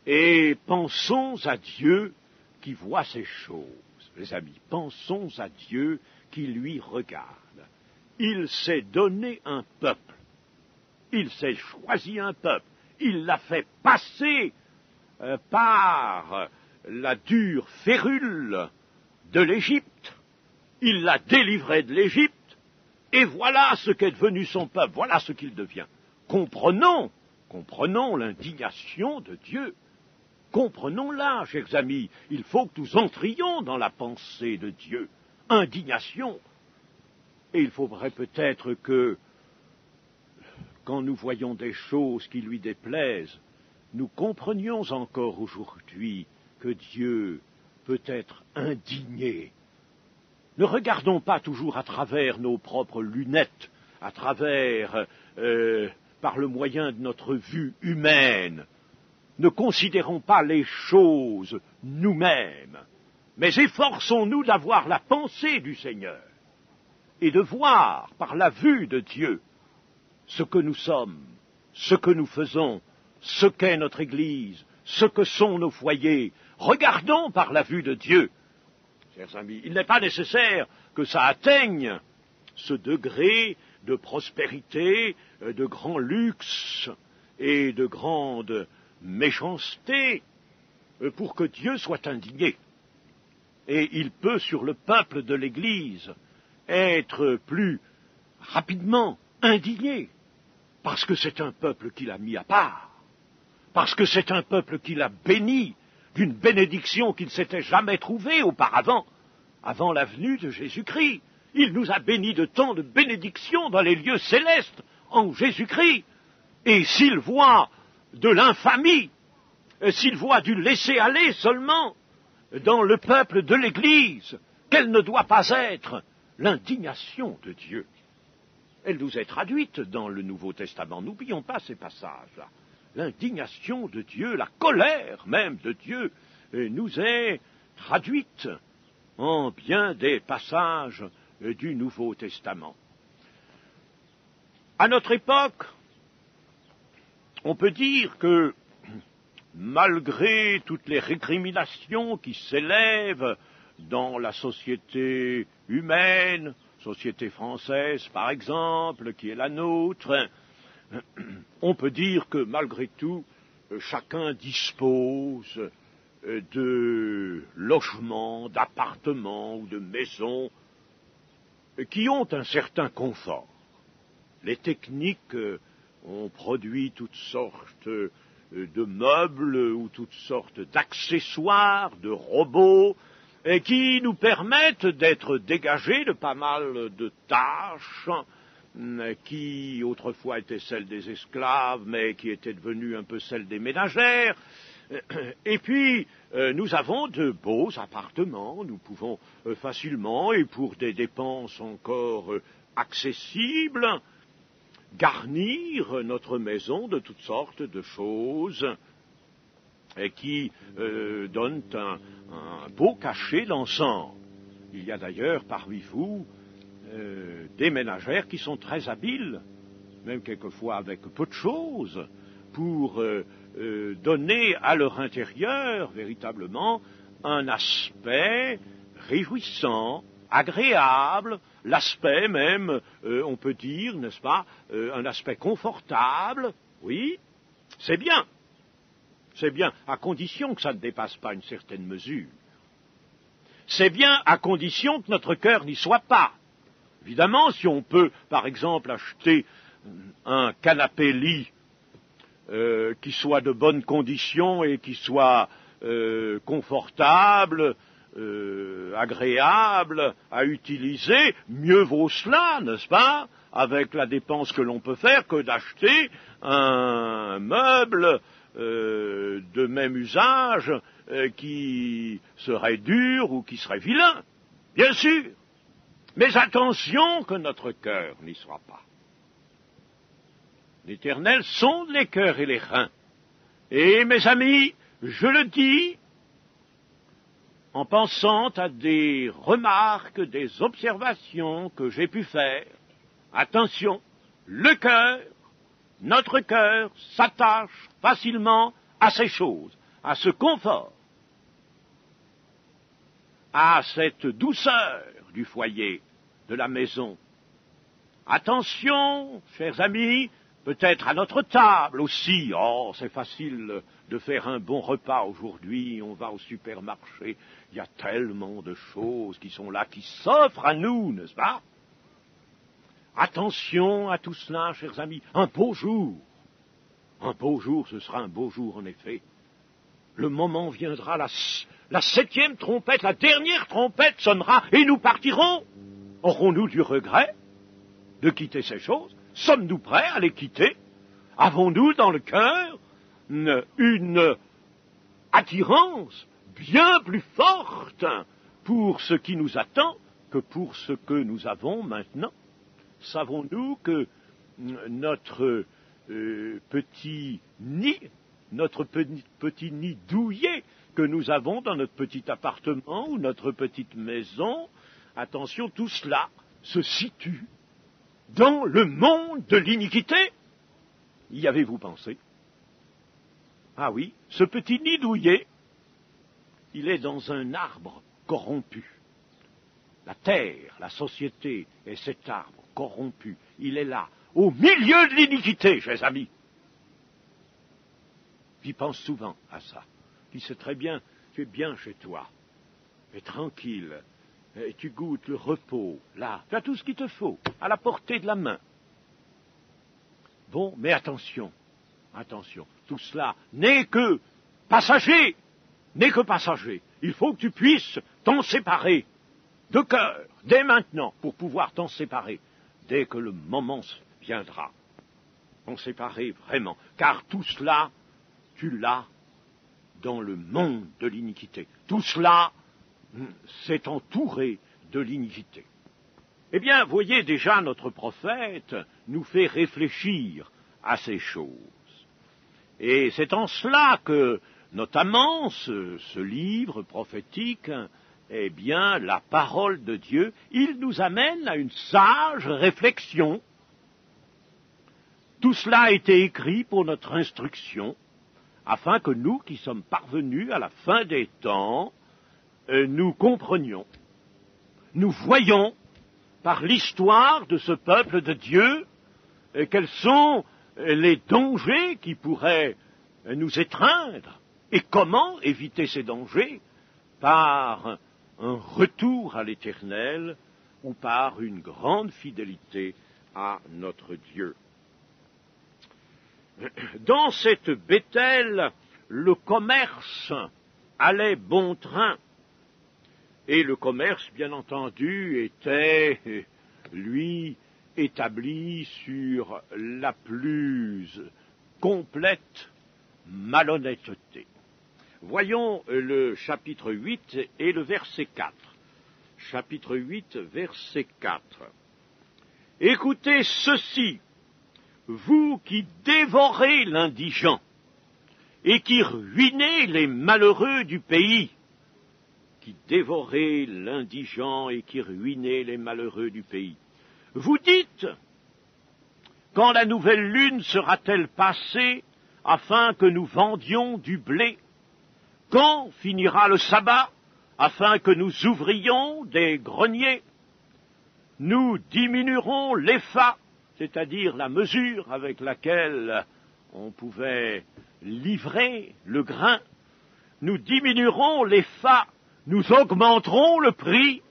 Et pensons à Dieu qui voit ces choses, les amis, pensons à Dieu qui lui regarde. Il s'est donné un peuple, il s'est choisi un peuple, il l'a fait passer par la dure férule de l'Égypte, il l'a délivré de l'Égypte, et voilà ce qu'est devenu son peuple, voilà ce qu'il devient. Comprenons l'indignation de Dieu, comprenons-la, chers amis, il faut que nous entrions dans la pensée de Dieu, indignation, et il faudrait peut-être que, quand nous voyons des choses qui lui déplaisent, nous comprenions encore aujourd'hui que Dieu peut être indigné. Ne regardons pas toujours à travers nos propres lunettes, à travers par le moyen de notre vue humaine. Ne considérons pas les choses nous-mêmes, mais efforçons-nous d'avoir la pensée du Seigneur et de voir par la vue de Dieu ce que nous sommes, ce que nous faisons, ce qu'est notre Église, ce que sont nos foyers. Regardons par la vue de Dieu. Chers amis, il n'est pas nécessaire que ça atteigne ce degré de prospérité, de grand luxe et de grande méchanceté pour que Dieu soit indigné. Et il peut, sur le peuple de l'Église, être plus rapidement indigné, parce que c'est un peuple qu'il a mis à part, parce que c'est un peuple qu'il a béni d'une bénédiction qu'il ne s'était jamais trouvée auparavant, avant la venue de Jésus-Christ. Il nous a bénis de tant de bénédictions dans les lieux célestes en Jésus-Christ. Et s'il voit de l'infamie, s'il voit du laisser-aller seulement dans le peuple de l'Église, quelle ne doit pas être l'indignation de Dieu. Elle nous est traduite dans le Nouveau Testament. N'oublions pas ces passages-là. L'indignation de Dieu, la colère même de Dieu, nous est traduite en bien des passages du Nouveau Testament. À notre époque, on peut dire que, malgré toutes les récriminations qui s'élèvent dans la société humaine, société française par exemple, qui est la nôtre, on peut dire que malgré tout, chacun dispose de logements, d'appartements ou de maisons qui ont un certain confort. Les techniques ont produit toutes sortes de meubles ou toutes sortes d'accessoires, de robots, et qui nous permettent d'être dégagés de pas mal de tâches qui autrefois étaient celles des esclaves, mais qui étaient devenues un peu celles des ménagères. Et puis, nous avons de beaux appartements, nous pouvons facilement, et pour des dépenses encore accessibles, garnir notre maison de toutes sortes de choses et qui donnent un beau cachet d'ensemble. Il y a d'ailleurs parmi vous des ménagères qui sont très habiles, même quelquefois avec peu de choses, pour donner à leur intérieur véritablement un aspect réjouissant, agréable, l'aspect même, on peut dire, n'est-ce pas, un aspect confortable. Oui, c'est bien, à condition que ça ne dépasse pas une certaine mesure. C'est bien à condition que notre cœur n'y soit pas. Évidemment, si on peut, par exemple, acheter un canapé-lit qui soit de bonnes conditions et qui soit confortable, agréable à utiliser, mieux vaut cela, n'est-ce pas, avec la dépense que l'on peut faire, que d'acheter un meuble de même usage qui serait dur ou qui serait vilain, bien sûr. Mais attention que notre cœur n'y soit pas. L'Éternel sonde les cœurs et les reins. Et mes amis, je le dis en pensant à des remarques, des observations que j'ai pu faire. Attention, le cœur, notre cœur s'attache facilement à ces choses, à ce confort, à cette douceur du foyer, de la maison. Attention, chers amis, peut-être à notre table aussi. Oh, c'est facile de faire un bon repas aujourd'hui, on va au supermarché, il y a tellement de choses qui sont là, qui s'offrent à nous, n'est-ce pas? Attention à tout cela, chers amis, un beau jour, ce sera un beau jour en effet. Le moment viendra, la 7e trompette, la dernière trompette sonnera et nous partirons. Aurons-nous du regret de quitter ces choses? Sommes-nous prêts à les quitter? Avons-nous dans le cœur une attirance bien plus forte pour ce qui nous attend que pour ce que nous avons maintenant? Savons-nous que notre petit nid, notre petit nid douillet que nous avons dans notre petit appartement ou notre petite maison, attention, tout cela se situe dans le monde de l'iniquité. Y avez-vous pensé? Ah oui, ce petit nid douillet, il est dans un arbre corrompu. La terre, la société est cet arbre corrompu. Il est là, au milieu de l'iniquité, chers amis. J'y pense souvent à ça. Tu sais très bien, tu es bien chez toi, tu es tranquille, et tu goûtes le repos, là, tu as tout ce qu'il te faut, à la portée de la main. Bon, mais attention, attention, tout cela n'est que passager, Il faut que tu puisses t'en séparer de cœur, dès maintenant, pour pouvoir t'en séparer, dès que le moment viendra. T'en séparer vraiment, car tout cela, tu l'as dans le monde de l'iniquité. Tout cela, c'est entouré de l'iniquité. Eh bien, voyez déjà, notre prophète nous fait réfléchir à ces choses. Et c'est en cela que, notamment, ce livre prophétique, eh bien, la parole de Dieu, il nous amène à une sage réflexion. Tout cela a été écrit pour notre instruction, afin que nous, qui sommes parvenus à la fin des temps, nous comprenions, nous voyons, par l'histoire de ce peuple de Dieu, quels sont les dangers qui pourraient nous étreindre, et comment éviter ces dangers par un retour à l'Éternel ou par une grande fidélité à notre Dieu. Dans cette Béthel, le commerce allait bon train. Et le commerce, bien entendu, était, lui, établi sur la plus complète malhonnêteté. Voyons le chapitre 8 et le verset 4. Chapitre 8, verset 4. Écoutez ceci, vous qui dévorez l'indigent et qui ruinez les malheureux du pays, qui dévorez l'indigent et qui ruinez les malheureux du pays. Vous dites, quand la nouvelle lune sera-t-elle passée afin que nous vendions du blé? Quand finira le sabbat afin que nous ouvrions des greniers? Nous diminuerons l'épha, c'est-à-dire la mesure avec laquelle on pouvait livrer le grain. Nous diminuerons l'épha, nous augmenterons le prix,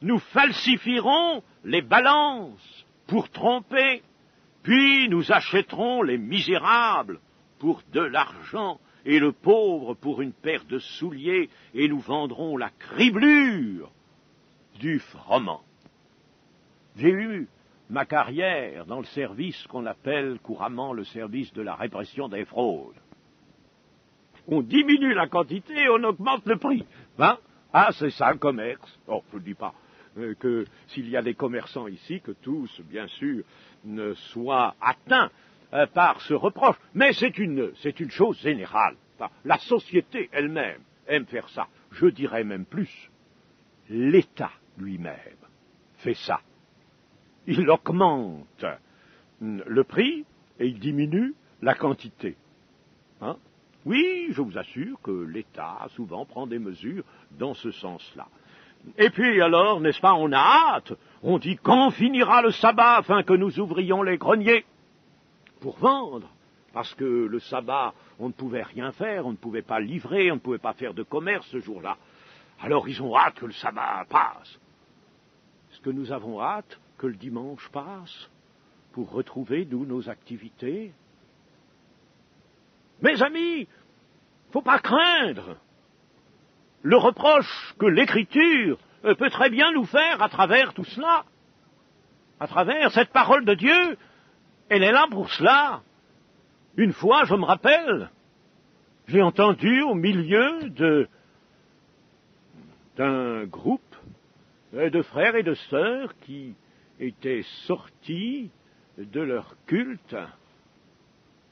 nous falsifierons les balances pour tromper, puis nous achèterons les misérables pour de l'argent et le pauvre pour une paire de souliers, et nous vendrons la criblure du froment. J'ai eu ma carrière dans le service qu'on appelle couramment le service de la répression des fraudes. On diminue la quantité et on augmente le prix. Hein? Ah, c'est ça le commerce. Oh, je ne dis pas que s'il y a des commerçants ici, que tous, bien sûr, ne soient atteints par ce reproche. Mais c'est une chose générale. La société elle-même aime faire ça. Je dirais même plus. L'État lui-même fait ça. Il augmente le prix et il diminue la quantité. Hein? Oui, je vous assure que l'État souvent prend des mesures dans ce sens-là. Et puis alors, n'est-ce pas, on a hâte. On dit quand finira le sabbat afin que nous ouvrions les greniers pour vendre. Parce que le sabbat, on ne pouvait rien faire, on ne pouvait pas livrer, on ne pouvait pas faire de commerce ce jour-là. Alors ils ont hâte que le sabbat passe. Est-ce que nous avons hâte que le dimanche passe pour retrouver, nous, nos activités? Mes amis, faut pas craindre le reproche que l'Écriture peut très bien nous faire à travers tout cela. À travers cette parole de Dieu, elle est là pour cela. Une fois, je me rappelle, j'ai entendu au milieu d'un groupe de frères et de sœurs qui étaient sortis de leur culte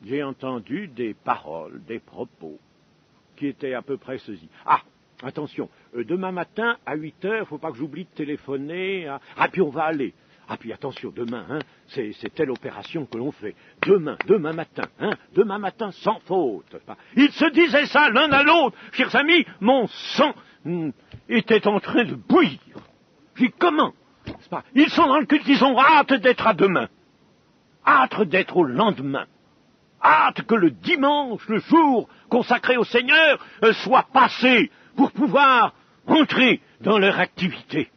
j'ai entendu des paroles, des propos, qui étaient à peu près ceci. Ah, attention, demain matin, à 8 heures, il ne faut pas que j'oublie de téléphoner. Ah, puis on va aller. Ah, puis attention, demain, c'est telle opération que l'on fait. Demain matin, sans faute. Ils se disaient ça l'un à l'autre. Chers amis, mon sang était en train de bouillir. J'ai dit, comment? Ils sont dans le culte, ils ont hâte d'être à demain. Hâte d'être au lendemain. Hâte que le dimanche, le jour consacré au Seigneur, soit passé pour pouvoir entrer dans leur activité.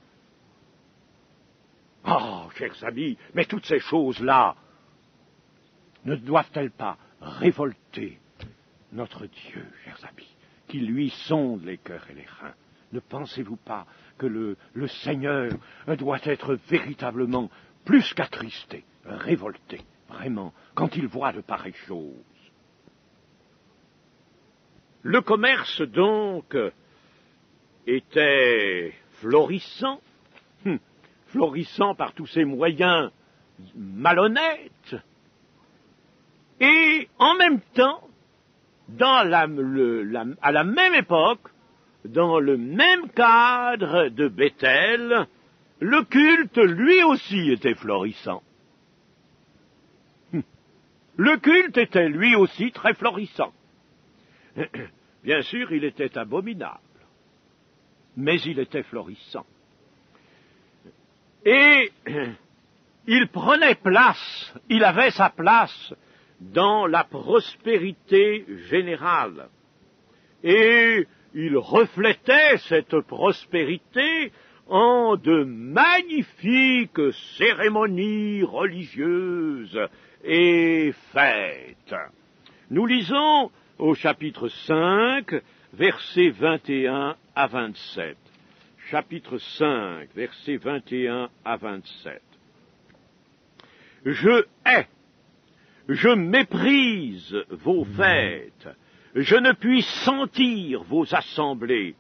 Oh, chers amis, mais toutes ces choses-là ne doivent-elles pas révolter notre Dieu, chers amis, qui lui sonde les cœurs et les reins? Ne pensez-vous pas que le Seigneur doit être véritablement plus qu'attristé, révolté, vraiment, quand il voit de pareilles choses? Le commerce, donc, était florissant, florissant par tous ces moyens malhonnêtes, et en même temps, à la même époque, dans le même cadre de Bethel, le culte, lui aussi, était florissant. Le culte était lui aussi très florissant. Bien sûr, il était abominable, mais il était florissant. Et il prenait place, il avait sa place dans la prospérité générale. Et il reflétait cette prospérité en de magnifiques cérémonies religieuses et fêtes. Nous lisons au chapitre 5, versets 21 à 27. Chapitre 5, versets 21 à 27. Je hais, je méprise vos fêtes, je ne puis sentir vos assemblées.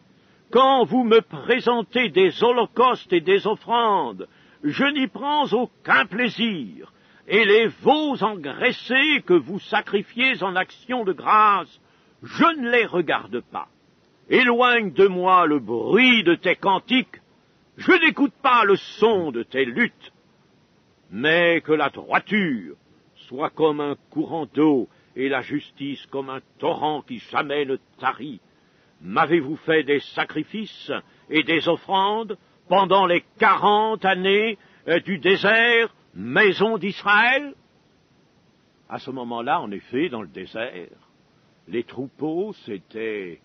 Quand vous me présentez des holocaustes et des offrandes, je n'y prends aucun plaisir, et les veaux engraissés que vous sacrifiez en action de grâce, je ne les regarde pas. Éloigne de moi le bruit de tes cantiques, je n'écoute pas le son de tes luttes, mais que la droiture soit comme un courant d'eau et la justice comme un torrent qui jamais ne tarit. M'avez-vous fait des sacrifices et des offrandes pendant les 40 années du désert, maison d'Israël? À ce moment-là, en effet, dans le désert, les troupeaux s'étaient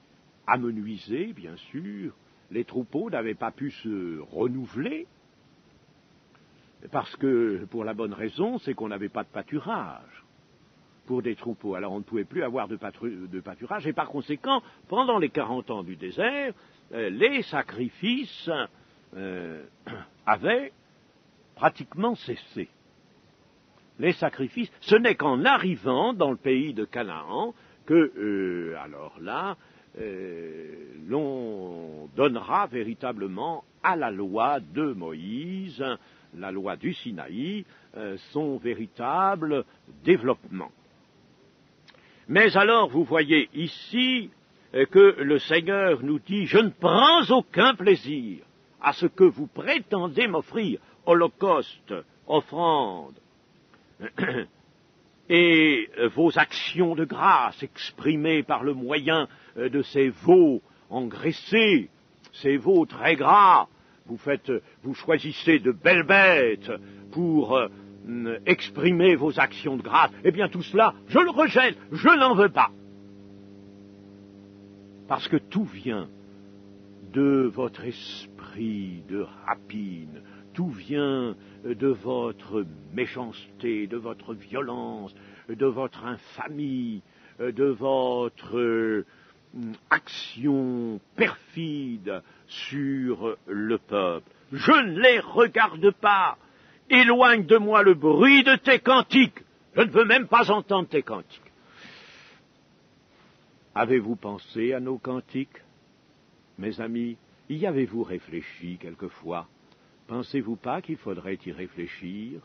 amenuisés, bien sûr. Les troupeaux n'avaient pas pu se renouveler, parce que, pour la bonne raison, c'est qu'on n'avait pas de pâturage pour des troupeaux. Alors on ne pouvait plus avoir de pâturage, et par conséquent, pendant les 40 ans du désert, les sacrifices avaient pratiquement cessé. Les sacrifices, ce n'est qu'en arrivant dans le pays de Canaan que, alors là, l'on donnera véritablement à la loi de Moïse, la loi du Sinaï, son véritable développement. Mais alors, vous voyez ici que le Seigneur nous dit « Je ne prends aucun plaisir à ce que vous prétendez m'offrir, holocauste, offrande, et vos actions de grâce exprimées par le moyen de ces veaux engraissés, ces veaux très gras. Vous choisissez de belles bêtes pour exprimer vos actions de grâce. Eh bien tout cela, je le rejette, je n'en veux pas. Parce que tout vient de votre esprit de rapine, tout vient de votre méchanceté, de votre violence, de votre infamie, de votre action perfide sur le peuple. Je ne les regarde pas. Éloigne de moi le bruit de tes cantiques. Je ne veux même pas entendre tes cantiques. Avez-vous pensé à nos cantiques, mes amis? Y avez-vous réfléchi quelquefois? Pensez-vous pas qu'il faudrait y réfléchir?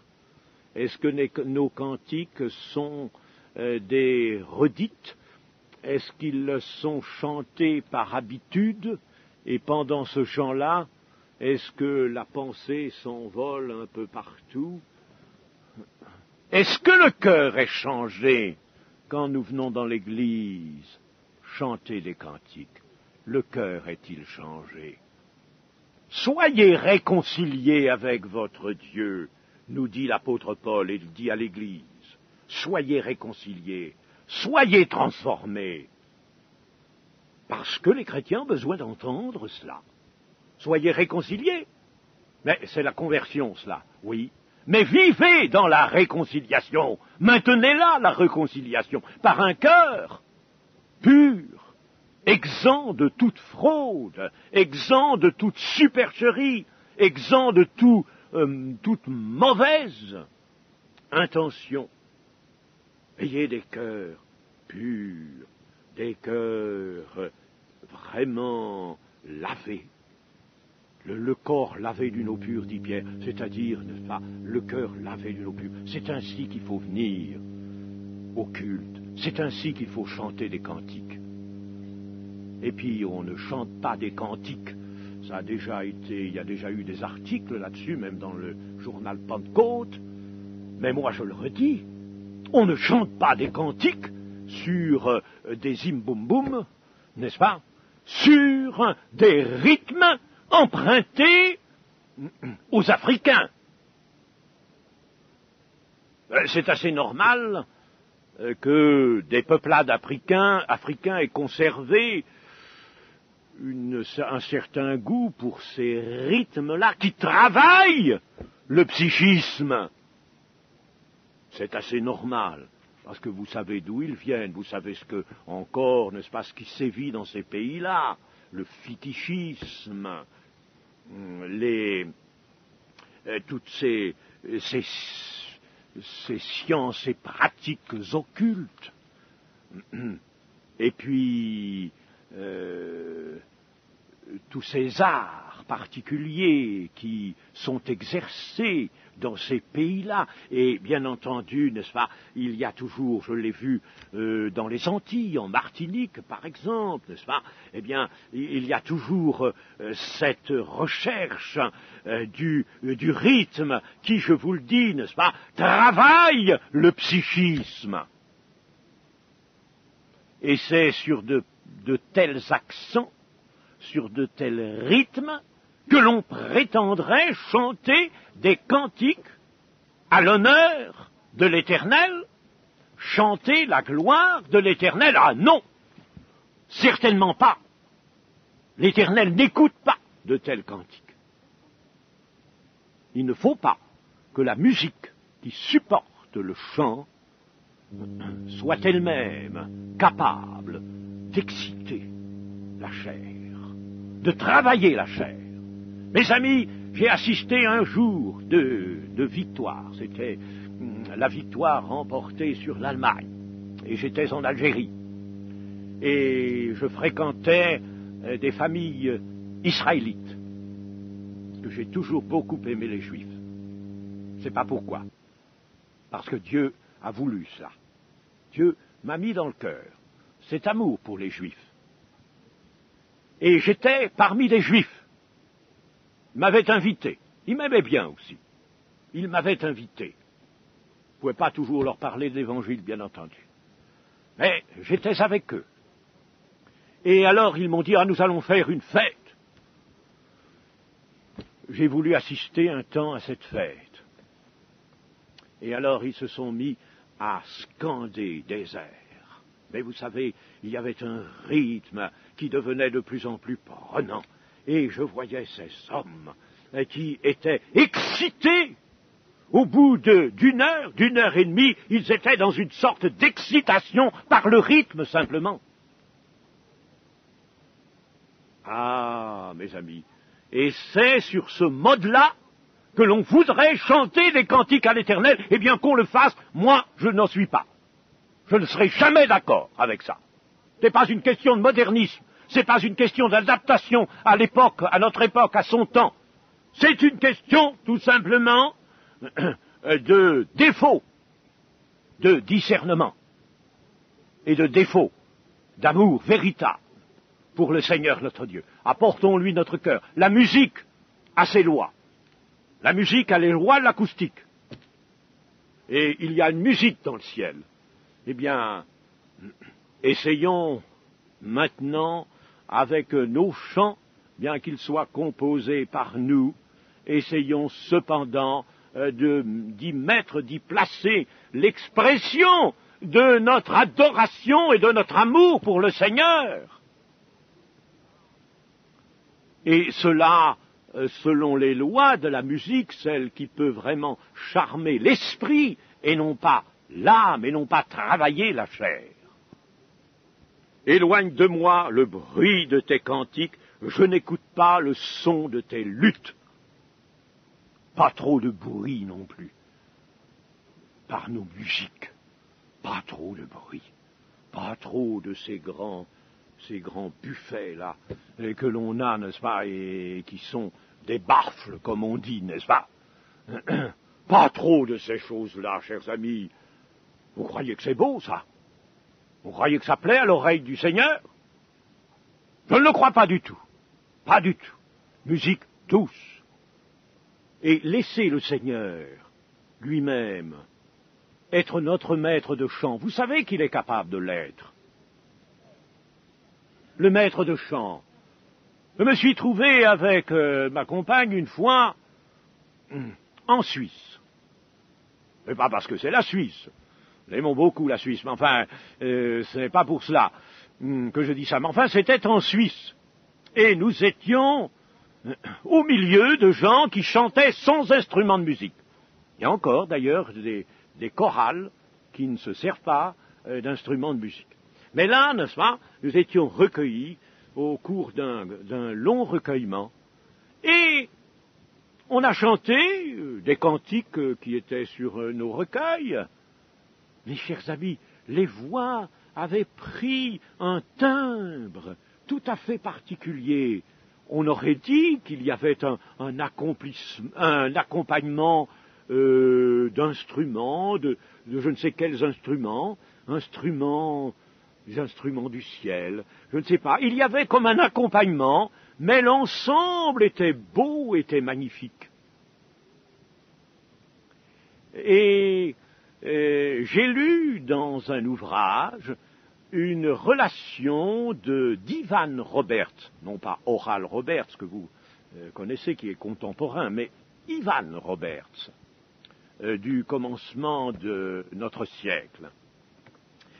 Est-ce que nos cantiques sont des redites? Est-ce qu'ils sont chantés par habitude? Et pendant ce chant-là, est-ce que la pensée s'envole un peu partout? Est-ce que le cœur est changé quand nous venons dans l'église chanter des cantiques? Le cœur est-il changé? Soyez réconciliés avec votre Dieu, nous dit l'apôtre Paul, et il dit à l'église. Soyez réconciliés, soyez transformés. Parce que les chrétiens ont besoin d'entendre cela. Soyez réconciliés. Mais c'est la conversion, cela, oui. Mais vivez dans la réconciliation. Maintenez-la, la réconciliation, par un cœur pur, exempt de toute fraude, exempt de toute supercherie, exempt de toute mauvaise intention. Ayez des cœurs purs, des cœurs vraiment lavés. Le corps lavé d'une eau pure, dit Pierre, c'est-à-dire, n'est-ce pas, le cœur lavé d'une eau pure. C'est ainsi qu'il faut venir au culte. C'est ainsi qu'il faut chanter des cantiques. Et puis, on ne chante pas des cantiques. Ça a déjà été, il y a déjà eu des articles là-dessus, même dans le journal Pentecôte. Mais moi, je le redis, on ne chante pas des cantiques sur des im-boum-boum, n'est-ce pas, sur des rythmes empruntés aux Africains. C'est assez normal que des peuplades africains aient conservé un certain goût pour ces rythmes-là qui travaillent le psychisme. C'est assez normal, parce que vous savez d'où ils viennent, vous savez ce que, encore, n'est-ce pas, ce qui sévit dans ces pays-là, le fétichisme, toutes ces sciences et pratiques occultes, et puis tous ces arts particuliers qui sont exercés dans ces pays-là. Et bien entendu, n'est-ce pas, il y a toujours, je l'ai vu dans les Antilles, en Martinique par exemple, n'est-ce pas, eh bien, il y a toujours cette recherche du rythme qui, je vous le dis, n'est-ce pas, travaille le psychisme. Et c'est sur de tels accents, sur de tels rythmes, que l'on prétendrait chanter des cantiques à l'honneur de l'Éternel, chanter la gloire de l'Éternel. Ah non, certainement pas. L'Éternel n'écoute pas de tels cantiques. Il ne faut pas que la musique qui supporte le chant soit elle-même capable d'exciter la chair, de travailler la chair. Mes amis, j'ai assisté un jour de victoire. C'était la victoire remportée sur l'Allemagne. Et j'étais en Algérie. Et je fréquentais des familles israélites. Parce que j'ai toujours beaucoup aimé les Juifs. Je ne sais pas pourquoi. Parce que Dieu a voulu cela. Dieu m'a mis dans le cœur cet amour pour les Juifs. Et j'étais parmi les Juifs. Il m'avait invité. Il m'aimait bien aussi. Il m'avait invité. Je ne pouvais pas toujours leur parler de l'Évangile, bien entendu. Mais j'étais avec eux. Et alors ils m'ont dit, nous allons faire une fête. J'ai voulu assister un temps à cette fête. Et alors ils se sont mis à scander des airs. Mais vous savez, il y avait un rythme qui devenait de plus en plus prenant. Et je voyais ces hommes qui étaient excités. Au bout d'une heure et demie, ils étaient dans une sorte d'excitation par le rythme simplement. Ah, mes amis, et c'est sur ce mode-là que l'on voudrait chanter des cantiques à l'Éternel, eh bien qu'on le fasse, moi je n'en suis pas. Je ne serai jamais d'accord avec ça. Ce n'est pas une question de modernisme. C'est pas une question d'adaptation à l'époque, à notre époque, à son temps. C'est une question, tout simplement, de défaut de discernement. et de défaut d'amour véritable pour le Seigneur notre Dieu. Apportons-lui notre cœur. La musique a ses lois. La musique a les lois de l'acoustique. Et il y a une musique dans le ciel. Eh bien, essayons maintenant, avec nos chants, bien qu'ils soient composés par nous, essayons cependant d'y mettre, d'y placer l'expression de notre adoration et de notre amour pour le Seigneur. Et cela, selon les lois de la musique, celle qui peut vraiment charmer l'esprit et non pas l'âme, et non pas travailler la chair. Éloigne de moi le bruit de tes cantiques, je n'écoute pas le son de tes luttes. Pas trop de bruit non plus, par nos musiques, pas trop de bruit, pas trop de ces grands buffets-là, que l'on a, n'est-ce pas, et qui sont des baffles, comme on dit, n'est-ce pas? Pas trop de ces choses-là, chers amis. Vous croyez que c'est beau, ça? Vous croyez que ça plaît à l'oreille du Seigneur? Je ne le crois pas du tout. Pas du tout. Musique douce. Et laissez le Seigneur lui-même être notre maître de chant. Vous savez qu'il est capable de l'être. Le maître de chant. Je me suis trouvé avec ma compagne une fois en Suisse. Et pas parce que c'est la Suisse. Nous aimons beaucoup la Suisse, mais enfin, ce n'est pas pour cela que je dis ça. Mais enfin, c'était en Suisse. Et nous étions au milieu de gens qui chantaient sans instrument de musique. Il y a encore, d'ailleurs, des chorales qui ne se servent pas d'instruments de musique. Mais là, n'est-ce pas, nous étions recueillis au cours d'un long recueillement, et on a chanté des cantiques qui étaient sur nos recueils. Mes chers amis, les voix avaient pris un timbre tout à fait particulier. On aurait dit qu'il y avait un accompagnement d'instruments, de je ne sais quels instruments, des instruments du ciel, je ne sais pas. Il y avait comme un accompagnement, mais l'ensemble était beau, était magnifique. Et j'ai lu dans un ouvrage une relation d'Ivan Roberts, non pas Oral Roberts, que vous connaissez, qui est contemporain, mais Ivan Roberts, du commencement de notre siècle,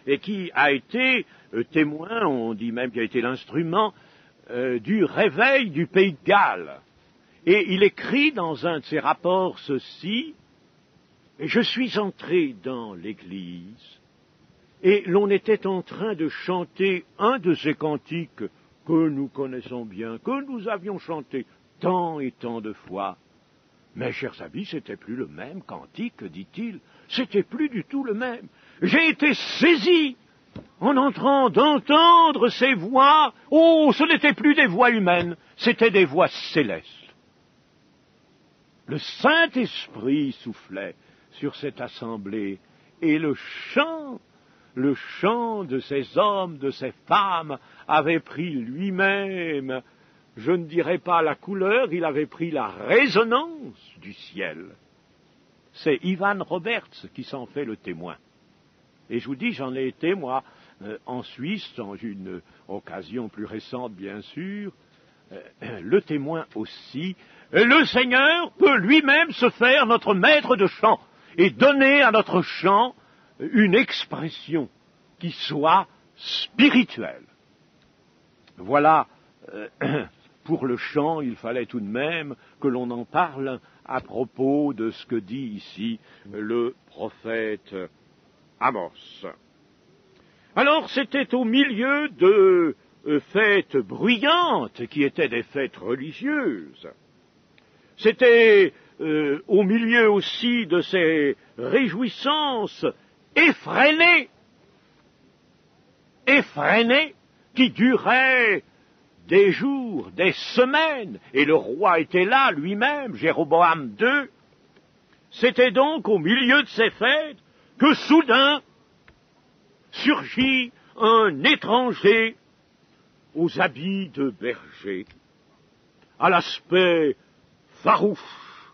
et qui a été témoin, on dit même qu'il a été l'instrument, du réveil du pays de Galles. Et il écrit dans un de ses rapports ceci: « Je suis entré dans l'église, et l'on était en train de chanter un de ces cantiques que nous connaissons bien, que nous avions chanté tant et tant de fois. Mais, chers amis, c'était plus le même cantique, dit-il, c'était plus du tout le même. J'ai été saisi en entrant d'entendre ces voix. Oh, ce n'étaient plus des voix humaines, c'étaient des voix célestes. Le Saint-Esprit soufflait sur cette assemblée, et le chant de ces hommes, de ces femmes, avait pris lui-même, je ne dirais pas la couleur, il avait pris la résonance du ciel. C'est Ivan Roberts qui s'en fait le témoin. Et je vous dis, j'en ai été, moi, en Suisse, dans une occasion plus récente, bien sûr, le témoin aussi. Le Seigneur peut lui-même se faire notre maître de chant et donner à notre chant une expression qui soit spirituelle. Voilà, pour le chant, il fallait tout de même que l'on en parle à propos de ce que dit ici le prophète Amos. Alors, c'était au milieu de fêtes bruyantes qui étaient des fêtes religieuses. C'était au milieu aussi de ces réjouissances effrénées, qui duraient des jours, des semaines, et le roi était là lui-même, Jéroboam II. C'était donc au milieu de ces fêtes que soudain surgit un étranger aux habits de berger, à l'aspect farouche,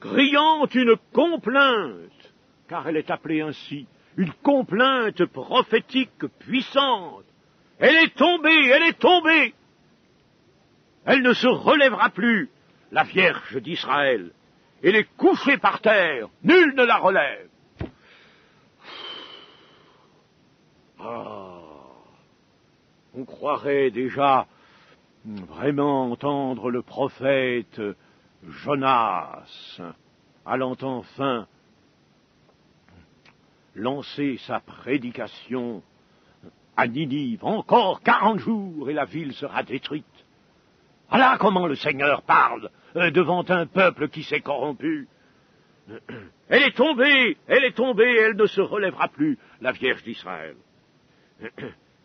criant une complainte, car elle est appelée ainsi, une complainte prophétique puissante. Elle est tombée, elle est tombée. Elle ne se relèvera plus, la Vierge d'Israël. Elle est couchée par terre, nul ne la relève. Ah, on croirait déjà vraiment entendre le prophète Jonas, allant enfin lancer sa prédication à Ninive. Encore 40 jours et la ville sera détruite. Voilà comment le Seigneur parle devant un peuple qui s'est corrompu. Elle est tombée, elle ne se relèvera plus, la Vierge d'Israël.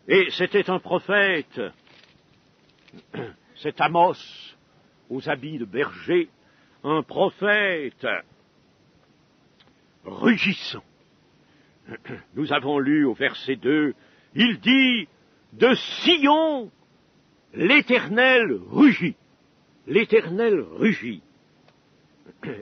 Et c'était un prophète, c'est Amos, aux habits de berger, un prophète rugissant. Nous avons lu au verset 2, il dit, de Sion, l'Éternel rugit. L'Éternel rugit.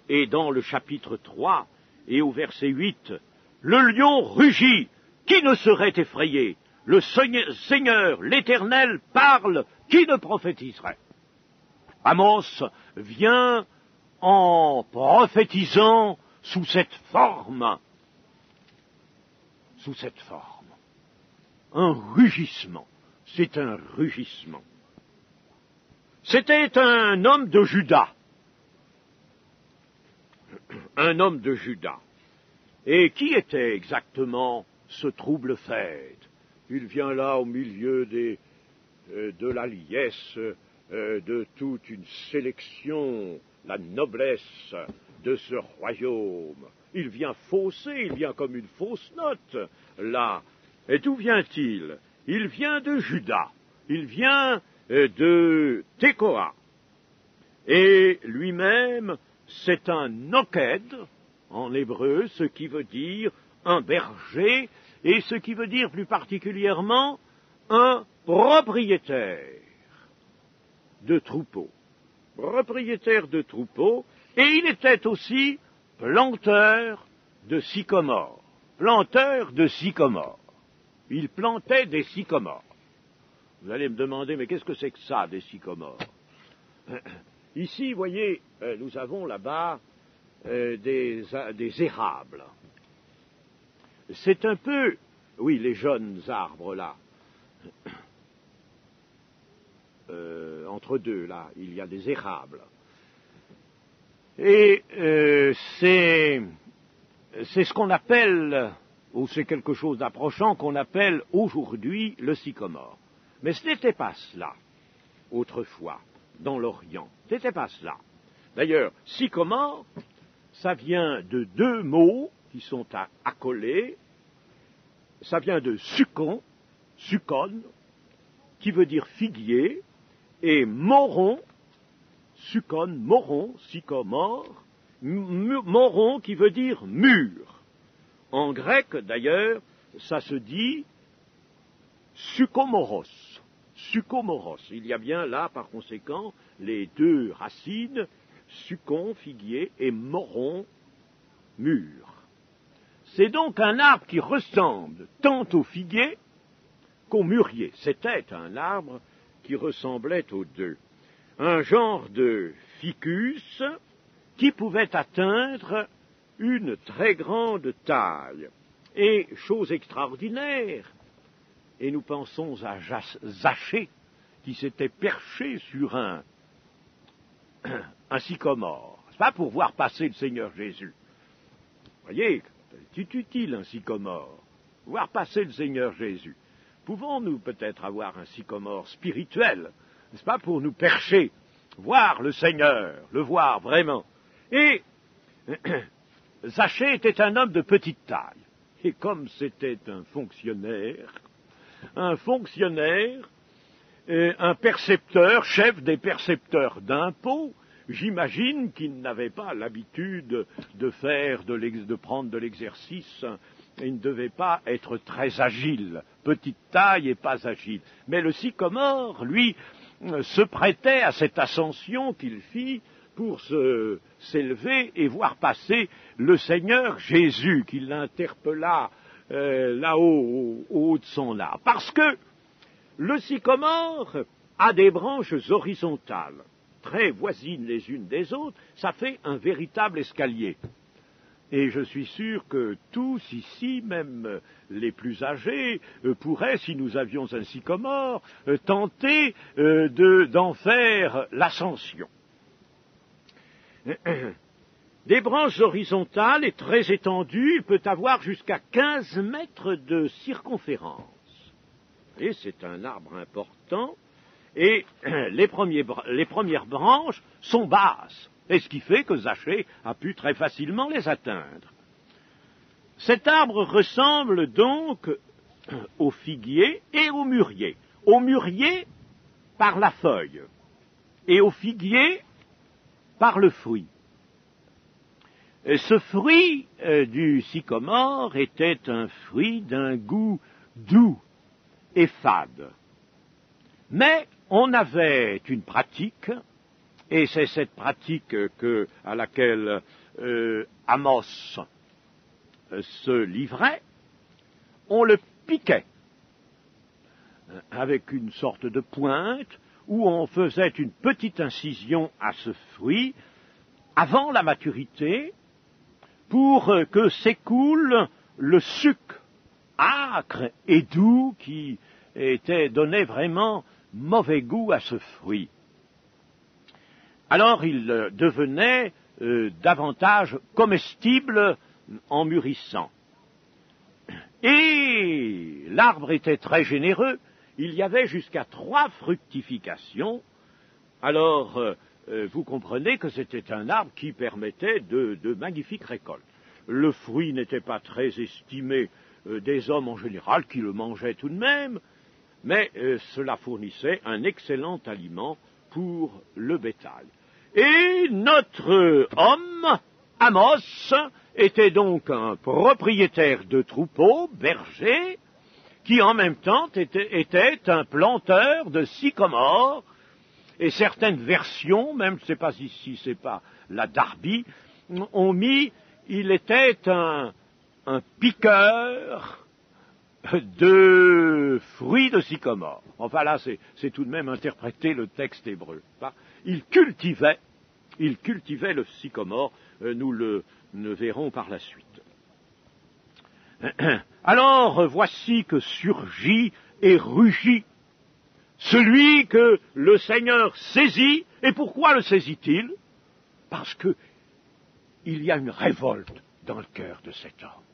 Et dans le chapitre 3 et au verset 8, le lion rugit. Qui ne serait effrayé? Le Seigneur, l'Éternel, parle. Qui ne prophétiserait? Amos vient en prophétisant sous cette forme. Sous cette forme. Un rugissement. C'est un rugissement. C'était un homme de Juda. Un homme de Juda. Et qui était exactement ce trouble fête? Il vient là au milieu de la liesse, de toute une sélection, la noblesse de ce royaume. Il vient fausser, il vient comme une fausse note, là. Et d'où vient-il? Il vient de Juda, il vient de Tekoa. Et lui-même, c'est un noked, en hébreu, ce qui veut dire un berger, et ce qui veut dire plus particulièrement un propriétaire de troupeaux. Propriétaire de troupeaux, et il était aussi planteur de sycomores. Planteur de sycomores. Il plantait des sycomores. Vous allez me demander, mais qu'est-ce que c'est que ça, des sycomores? Ici, vous voyez, nous avons là-bas des érables. C'est un peu, oui, les jeunes arbres là. Entre deux, là, il y a des érables. Et c'est ce qu'on appelle, ou c'est quelque chose d'approchant qu'on appelle aujourd'hui le sycomore. Mais ce n'était pas cela, autrefois, dans l'Orient. Ce n'était pas cela. D'ailleurs, sycomore, ça vient de deux mots qui sont accolés. Ça vient de succon, qui veut dire figuier, et moron, succon, moron, sycomore, moron qui veut dire mur. En grec, d'ailleurs, ça se dit sukomoros. Sukomoros. Il y a bien là, par conséquent, les deux racines, succon, figuier, et moron, mur. C'est donc un arbre qui ressemble tant au figuier qu'au mûrier. C'était un arbre qui ressemblait aux deux. Un genre de ficus qui pouvait atteindre une très grande taille. Et, chose extraordinaire, et nous pensons à Zachée, qui s'était perché sur un sycomore. C'est pas pour voir passer le Seigneur Jésus. Vous voyez, c'est utile un sycomore, voir passer le Seigneur Jésus. Pouvons-nous peut-être avoir un sycomore spirituel, n'est-ce pas, pour nous percher, voir le Seigneur, le voir vraiment. Et Zachée était un homme de petite taille. Et comme c'était un fonctionnaire, un percepteur, chef des percepteurs d'impôts, j'imagine qu'il n'avait pas l'habitude de prendre de l'exercice il ne devait pas être très agile, petite taille et pas agile. Mais le sycomore, lui, se prêtait à cette ascension qu'il fit pour s'élever et voir passer le Seigneur Jésus, qui l'interpella là-haut, au haut de son arbre. Parce que le sycomore a des branches horizontales, très voisines les unes des autres, ça fait un véritable escalier. Et je suis sûr que tous ici, même les plus âgés, pourraient, si nous avions un sycomore, tenter d'en faire l'ascension. Des branches horizontales et très étendues, il peut avoir jusqu'à 15 mètres de circonférence. Et c'est un arbre important, et les premières branches sont basses. Et ce qui fait que Zachée a pu très facilement les atteindre. Cet arbre ressemble donc au figuier et au mûrier. Au mûrier par la feuille et au figuier par le fruit. Ce fruit du sycomore était un fruit d'un goût doux et fade. Mais on avait une pratique, et c'est cette pratique à laquelle Amos se livrait. On le piquait avec une sorte de pointe où on faisait une petite incision à ce fruit avant la maturité pour que s'écoule le suc âcre et doux qui donnait vraiment mauvais goût à ce fruit. Alors il devenait davantage comestible en mûrissant. Et l'arbre était très généreux, il y avait jusqu'à 3 fructifications. Alors vous comprenez que c'était un arbre qui permettait de magnifiques récoltes. Le fruit n'était pas très estimé des hommes en général, qui le mangeaient tout de même, mais cela fournissait un excellent aliment pour le bétail. Et notre homme, Amos, était donc un propriétaire de troupeaux, berger, qui en même temps était un planteur de sycomore, et certaines versions, même je ne sais pas si c'est pas la Darby, ont mis, il était un piqueur de fruits de sycomore. Enfin là, c'est tout de même interpréter le texte hébreu. Il cultivait le sycomore, nous le verrons par la suite. Alors, voici que surgit et rugit celui que le Seigneur saisit. Et pourquoi le saisit-il? Parce que il y a une révolte dans le cœur de cet homme.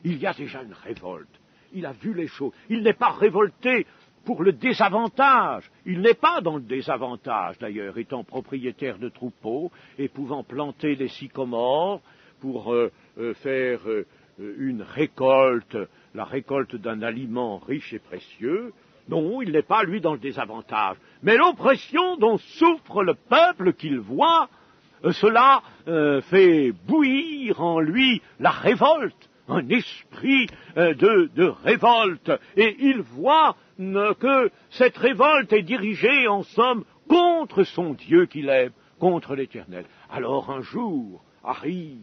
Il y a déjà une révolte. Il a vu les choses. Il n'est pas révolté pour le désavantage. Il n'est pas dans le désavantage, d'ailleurs, étant propriétaire de troupeaux et pouvant planter des sycomores pour faire une récolte, la récolte d'un aliment riche et précieux. Non, il n'est pas, lui, dans le désavantage. Mais l'oppression dont souffre le peuple qu'il voit, cela fait bouillir en lui la révolte, un esprit de révolte. Et il voit que cette révolte est dirigée, en somme, contre son Dieu qu'il aime, contre l'Éternel. Alors un jour arrive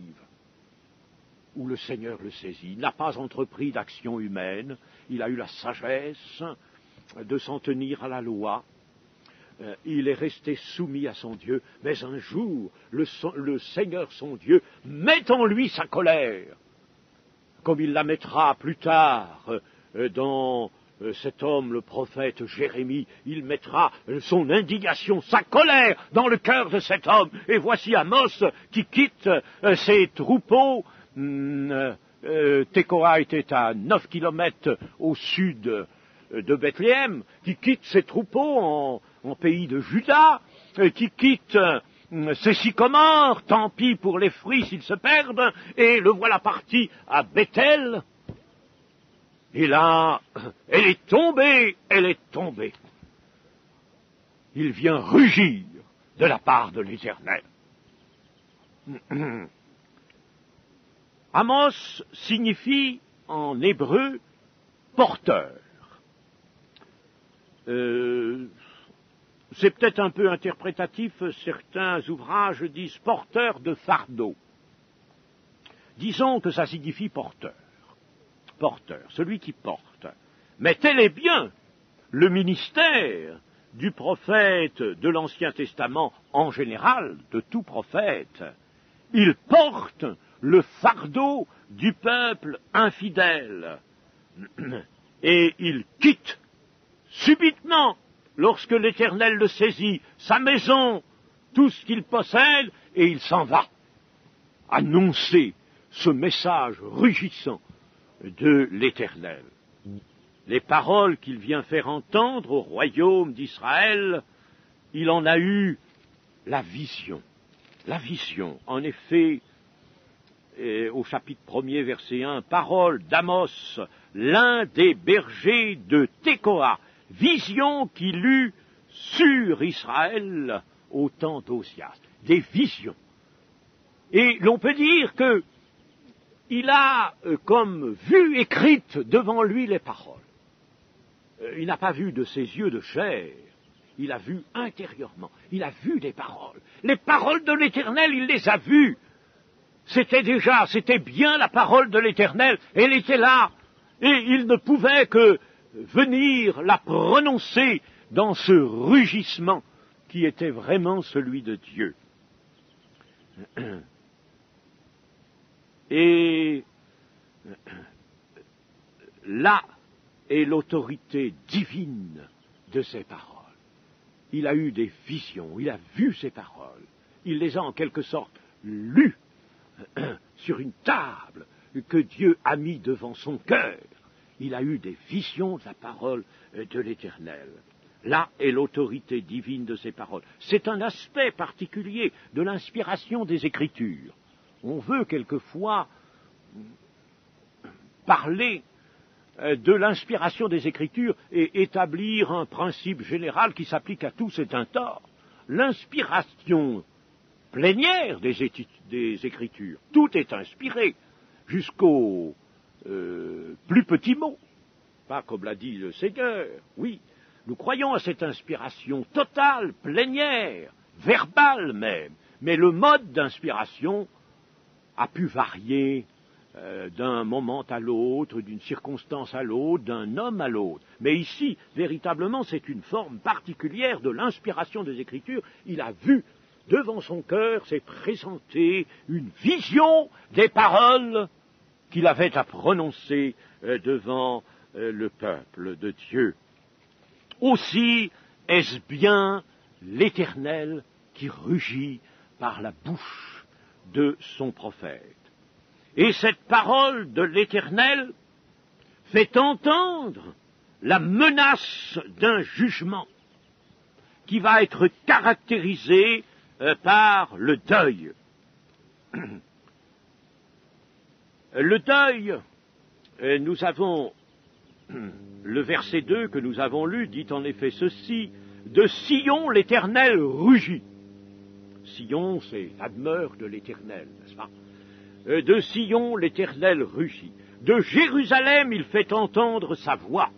où le Seigneur le saisit. Il n'a pas entrepris d'action humaine, il a eu la sagesse de s'en tenir à la loi. Il est resté soumis à son Dieu, mais un jour, le Seigneur, son Dieu, met en lui sa colère, comme il la mettra plus tard dans cet homme, le prophète Jérémie. Il mettra son indignation, sa colère dans le cœur de cet homme. Et voici Amos qui quitte ses troupeaux. Tekoa était à 9 kilomètres au sud de Bethléem, qui quitte ses troupeaux en pays de Juda, qui quitte ses sycomores, tant pis pour les fruits s'ils se perdent, et le voilà parti à Bethel. Et là, elle est tombée. Il vient rugir de la part de l'Éternel. Amos signifie en hébreu porteur. C'est peut-être un peu interprétatif, certains ouvrages disent porteur de fardeau. Disons que ça signifie porteur, celui qui porte. Mais tel est bien le ministère du prophète de l'Ancien Testament en général, de tout prophète. Il porte le fardeau du peuple infidèle et il quitte subitement, lorsque l'Éternel le saisit, sa maison, tout ce qu'il possède, et il s'en va annoncer ce message rugissant de l'Éternel. Les paroles qu'il vient faire entendre au royaume d'Israël, il en a eu la vision. La vision, en effet, au chapitre 1er, verset 1, parole d'Amos, l'un des bergers de Tekoa, vision qu'il eut sur Israël au temps d'Osias. Des visions. Et l'on peut dire que il a comme vue écrite devant lui les paroles. Il n'a pas vu de ses yeux de chair, il a vu intérieurement, il a vu des paroles. Les paroles de l'Éternel, il les a vues. C'était bien la parole de l'Éternel, elle était là, et il ne pouvait que venir la prononcer dans ce rugissement qui était vraiment celui de Dieu. Et là est l'autorité divine de ces paroles. Il a eu des visions, il a vu ces paroles, il les a en quelque sorte lues sur une table que Dieu a mis devant son cœur. Il a eu des visions de la parole de l'Éternel. Là est l'autorité divine de ces paroles. C'est un aspect particulier de l'inspiration des Écritures. On veut quelquefois parler de l'inspiration des Écritures et établir un principe général qui s'applique à tous, c'est un tort. L'inspiration plénière des Écritures, tout est inspiré, jusqu'au plus petit mot, pas comme l'a dit le Seigneur. Oui, nous croyons à cette inspiration totale, plénière, verbale même, mais le mode d'inspiration a pu varier d'un moment à l'autre, d'une circonstance à l'autre, d'un homme à l'autre. Mais ici, véritablement, c'est une forme particulière de l'inspiration des Écritures. Il a vu devant son cœur, s'est présenté une vision des paroles qu'il avait à prononcer devant le peuple de Dieu. Aussi est-ce bien l'Éternel qui rugit par la bouche de son prophète. Et cette parole de l'Éternel fait entendre la menace d'un jugement qui va être caractérisé par le deuil. Le deuil, nous avons, le verset 2 que nous avons lu dit en effet ceci, de Sion l'Éternel rugit. Sion, c'est la demeure de l'Éternel, n'est-ce pas? De Sion l'Éternel rugit. De Jérusalem il fait entendre sa voix.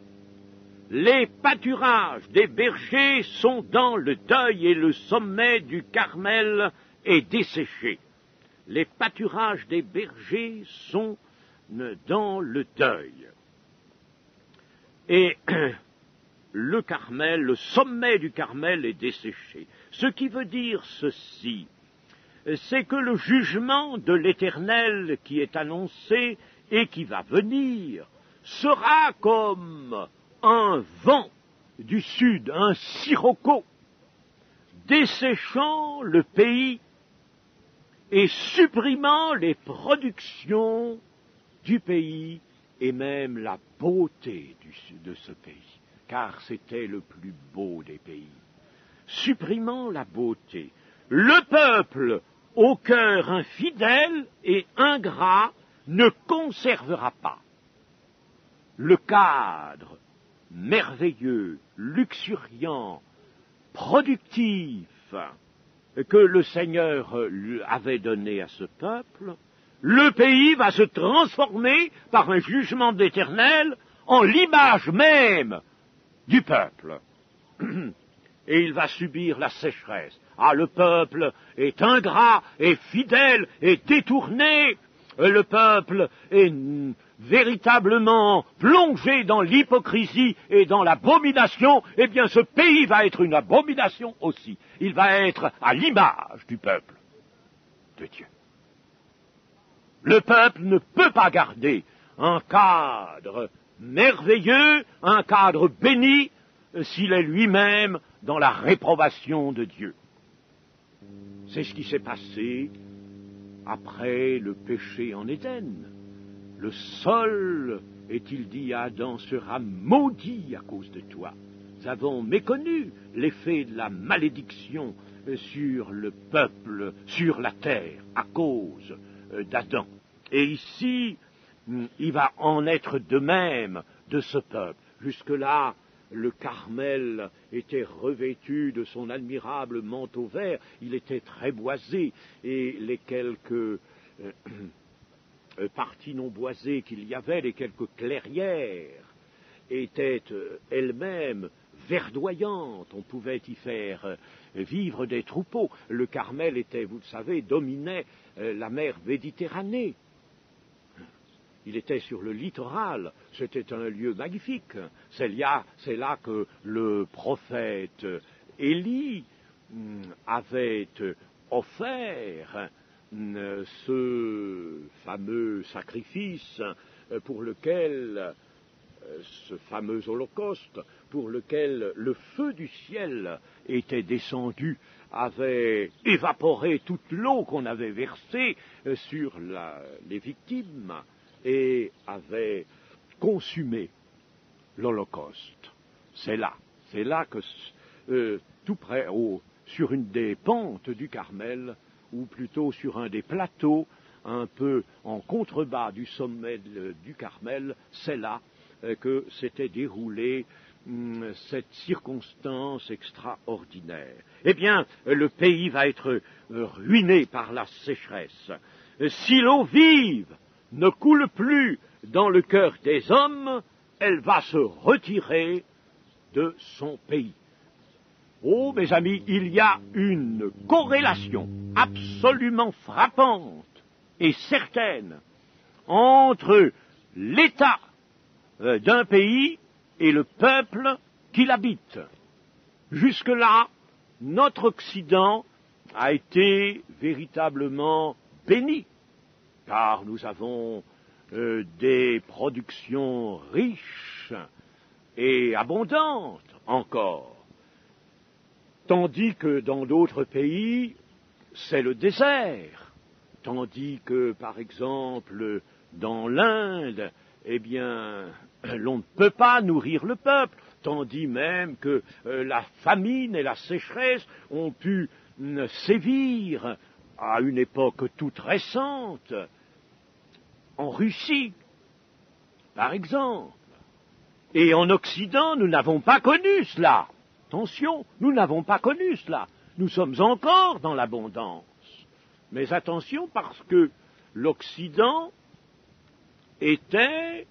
Les pâturages des bergers sont dans le deuil et le sommet du Carmel est desséché. Les pâturages des bergers sont dans le deuil. Et le Carmel, le sommet du Carmel est desséché. Ce qui veut dire ceci, c'est que le jugement de l'Éternel qui est annoncé et qui va venir sera comme un vent du sud, un sirocco, desséchant le pays et supprimant les productions du pays et même la beauté de ce pays, car c'était le plus beau des pays. Supprimant la beauté, le peuple au cœur infidèle et ingrat ne conservera pas le cadre merveilleux, luxuriant, productif que le Seigneur lui avait donné à ce peuple, le pays va se transformer par un jugement de l'Éternel en l'image même du peuple. Et il va subir la sécheresse. Ah, le peuple est ingrat, est fidèle, est détourné. Le peuple est véritablement plongé dans l'hypocrisie et dans l'abomination. Eh bien, ce pays va être une abomination aussi. Il va être à l'image du peuple de Dieu. Le peuple ne peut pas garder un cadre merveilleux, un cadre béni, s'il est lui-même dans la réprobation de Dieu. C'est ce qui s'est passé après le péché en Éden. Le sol, est-il dit à Adam, sera maudit à cause de toi. Nous avons méconnu l'effet de la malédiction sur le peuple, sur la terre, à cause d'Adam. Et ici, il va en être de même de ce peuple. Jusque-là, le Carmel était revêtu de son admirable manteau vert, il était très boisé, et les quelques parties non boisées qu'il y avait, les quelques clairières, étaient elles-mêmes verdoyantes, on pouvait y faire vivre des troupeaux. Le Carmel était, vous le savez, dominait la mer Méditerranée. Il était sur le littoral, c'était un lieu magnifique. C'est là que le prophète Élie avait offert ce fameux sacrifice pour lequel, ce fameux holocauste, pour lequel le feu du ciel était descendu, avait évaporé toute l'eau qu'on avait versée sur les victimes, et avait consumé l'Holocauste. C'est là que, tout près, sur une des pentes du Carmel, ou plutôt sur un des plateaux, un peu en contrebas du sommet du Carmel, c'est là que s'était déroulée cette circonstance extraordinaire. Eh bien, le pays va être ruiné par la sécheresse. Si l'eau vive ne coule plus dans le cœur des hommes, elle va se retirer de son pays. Oh, mes amis, il y a une corrélation absolument frappante et certaine entre l'état d'un pays et le peuple qui l'habite. Jusque-là, notre Occident a été véritablement béni, car nous avons des productions riches et abondantes encore, tandis que dans d'autres pays, c'est le désert, tandis que, par exemple, dans l'Inde, eh bien, l'on ne peut pas nourrir le peuple, tandis même que la famine et la sécheresse ont pu sévir à une époque toute récente, en Russie, par exemple. Et en Occident, nous n'avons pas connu cela. Attention, nous n'avons pas connu cela. Nous sommes encore dans l'abondance. Mais attention, parce que l'Occident était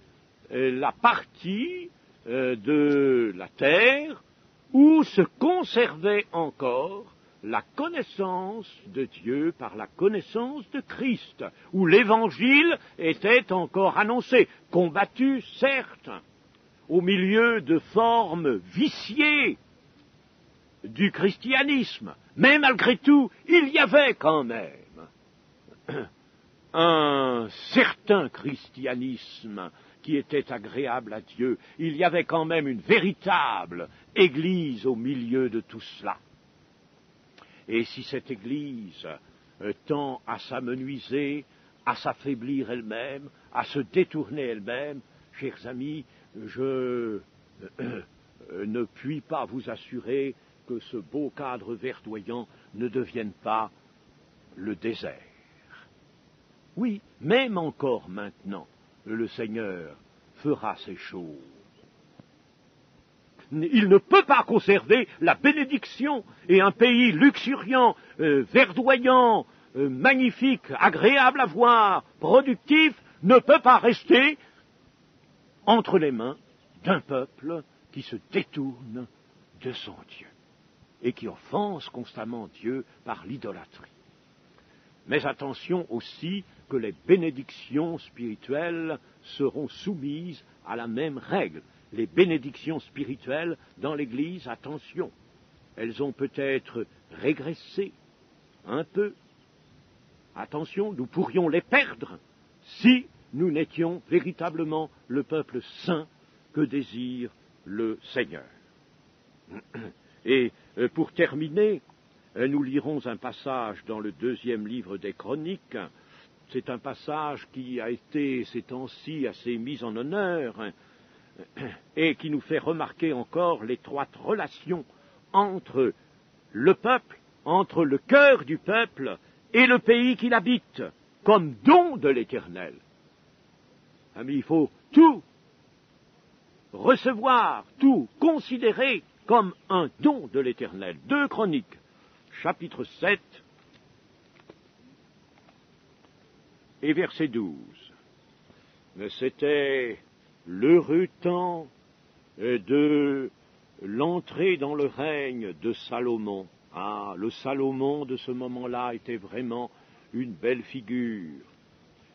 la partie de la terre où se conservait encore la connaissance de Dieu par la connaissance de Christ, où l'Évangile était encore annoncé, combattu, certes, au milieu de formes viciées du christianisme, mais malgré tout, il y avait quand même un certain christianisme qui était agréable à Dieu. Il y avait quand même une véritable Église au milieu de tout cela. Et si cette Église tend à s'amenuiser, à s'affaiblir elle-même, à se détourner elle-même, chers amis, je ne puis pas vous assurer que ce beau cadre verdoyant ne devienne pas le désert. Oui, même encore maintenant, le Seigneur fera ces choses. Il ne peut pas conserver la bénédiction et un pays luxuriant, verdoyant, magnifique, agréable à voir, productif, ne peut pas rester entre les mains d'un peuple qui se détourne de son Dieu et qui offense constamment Dieu par l'idolâtrie. Mais attention aussi que les bénédictions spirituelles seront soumises à la même règle. Les bénédictions spirituelles dans l'Église, attention, elles ont peut-être régressé un peu. Attention, nous pourrions les perdre si nous n'étions véritablement le peuple saint que désire le Seigneur. Et pour terminer, nous lirons un passage dans le 2e livre des Chroniques. C'est un passage qui a été ces temps-ci assez mis en honneur et qui nous fait remarquer encore l'étroite relation entre le peuple, entre le cœur du peuple et le pays qu'il habite, comme don de l'Éternel. Amis, il faut tout recevoir, tout considérer comme un don de l'Éternel. 2 Chroniques, chapitre 7 et verset 12. C'était l'heureux temps de l'entrée dans le règne de Salomon. Ah, le Salomon de ce moment-là était vraiment une belle figure.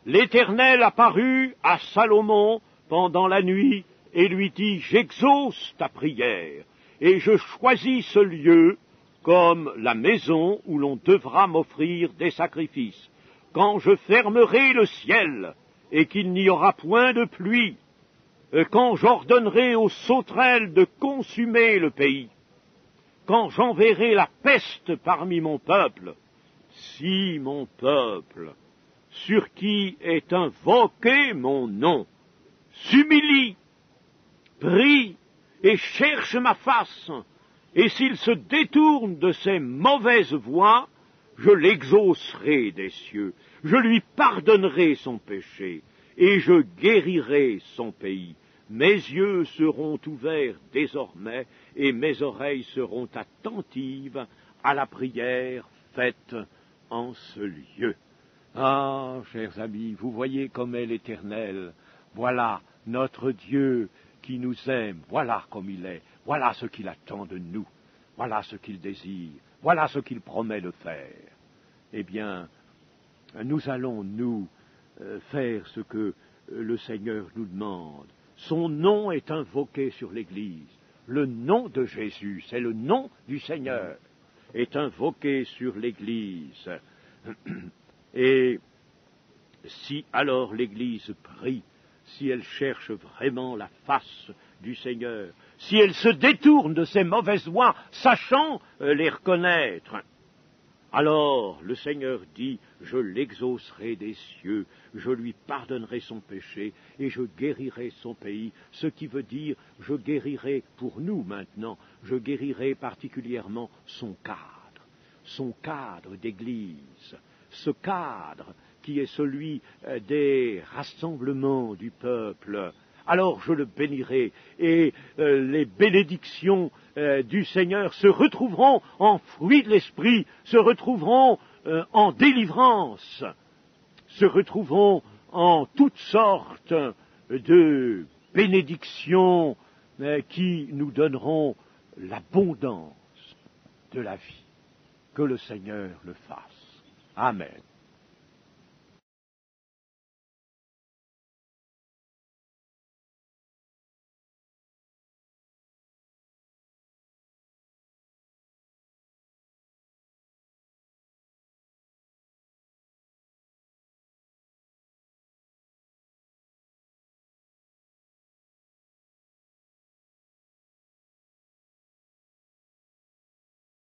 L'Éternel apparut à Salomon pendant la nuit et lui dit « J'exauce ta prière et je choisis ce lieu comme la maison où l'on devra m'offrir des sacrifices. Quand je fermerai le ciel et qu'il n'y aura point de pluie, quand j'ordonnerai aux sauterelles de consumer le pays, quand j'enverrai la peste parmi mon peuple, si mon peuple, sur qui est invoqué mon nom, s'humilie, prie et cherche ma face, et s'il se détourne de ses mauvaises voies, je l'exaucerai des cieux, je lui pardonnerai son péché, et je guérirai son pays. Mes yeux seront ouverts désormais, et mes oreilles seront attentives à la prière faite en ce lieu. Ah, chers amis, vous voyez comme est l'Éternel. Voilà notre Dieu qui nous aime, voilà comme il est, voilà ce qu'il attend de nous, voilà ce qu'il désire, voilà ce qu'il promet de faire. Eh bien, nous allons, nous, faire ce que le Seigneur nous demande. Son nom est invoqué sur l'Église. Le nom de Jésus, c'est le nom du Seigneur, est invoqué sur l'Église. Et si alors l'Église prie, si elle cherche vraiment la face du Seigneur, si elle se détourne de ses mauvaises voies, sachant les reconnaître, alors le Seigneur dit, je l'exaucerai des cieux, je lui pardonnerai son péché et je guérirai son pays, ce qui veut dire, je guérirai pour nous maintenant, je guérirai particulièrement son cadre d'église, ce cadre qui est celui des rassemblements du peuple. Alors je le bénirai, et les bénédictions du Seigneur se retrouveront en fruits de l'esprit, se retrouveront en délivrance, se retrouveront en toutes sortes de bénédictions qui nous donneront l'abondance de la vie. Que le Seigneur le fasse. Amen.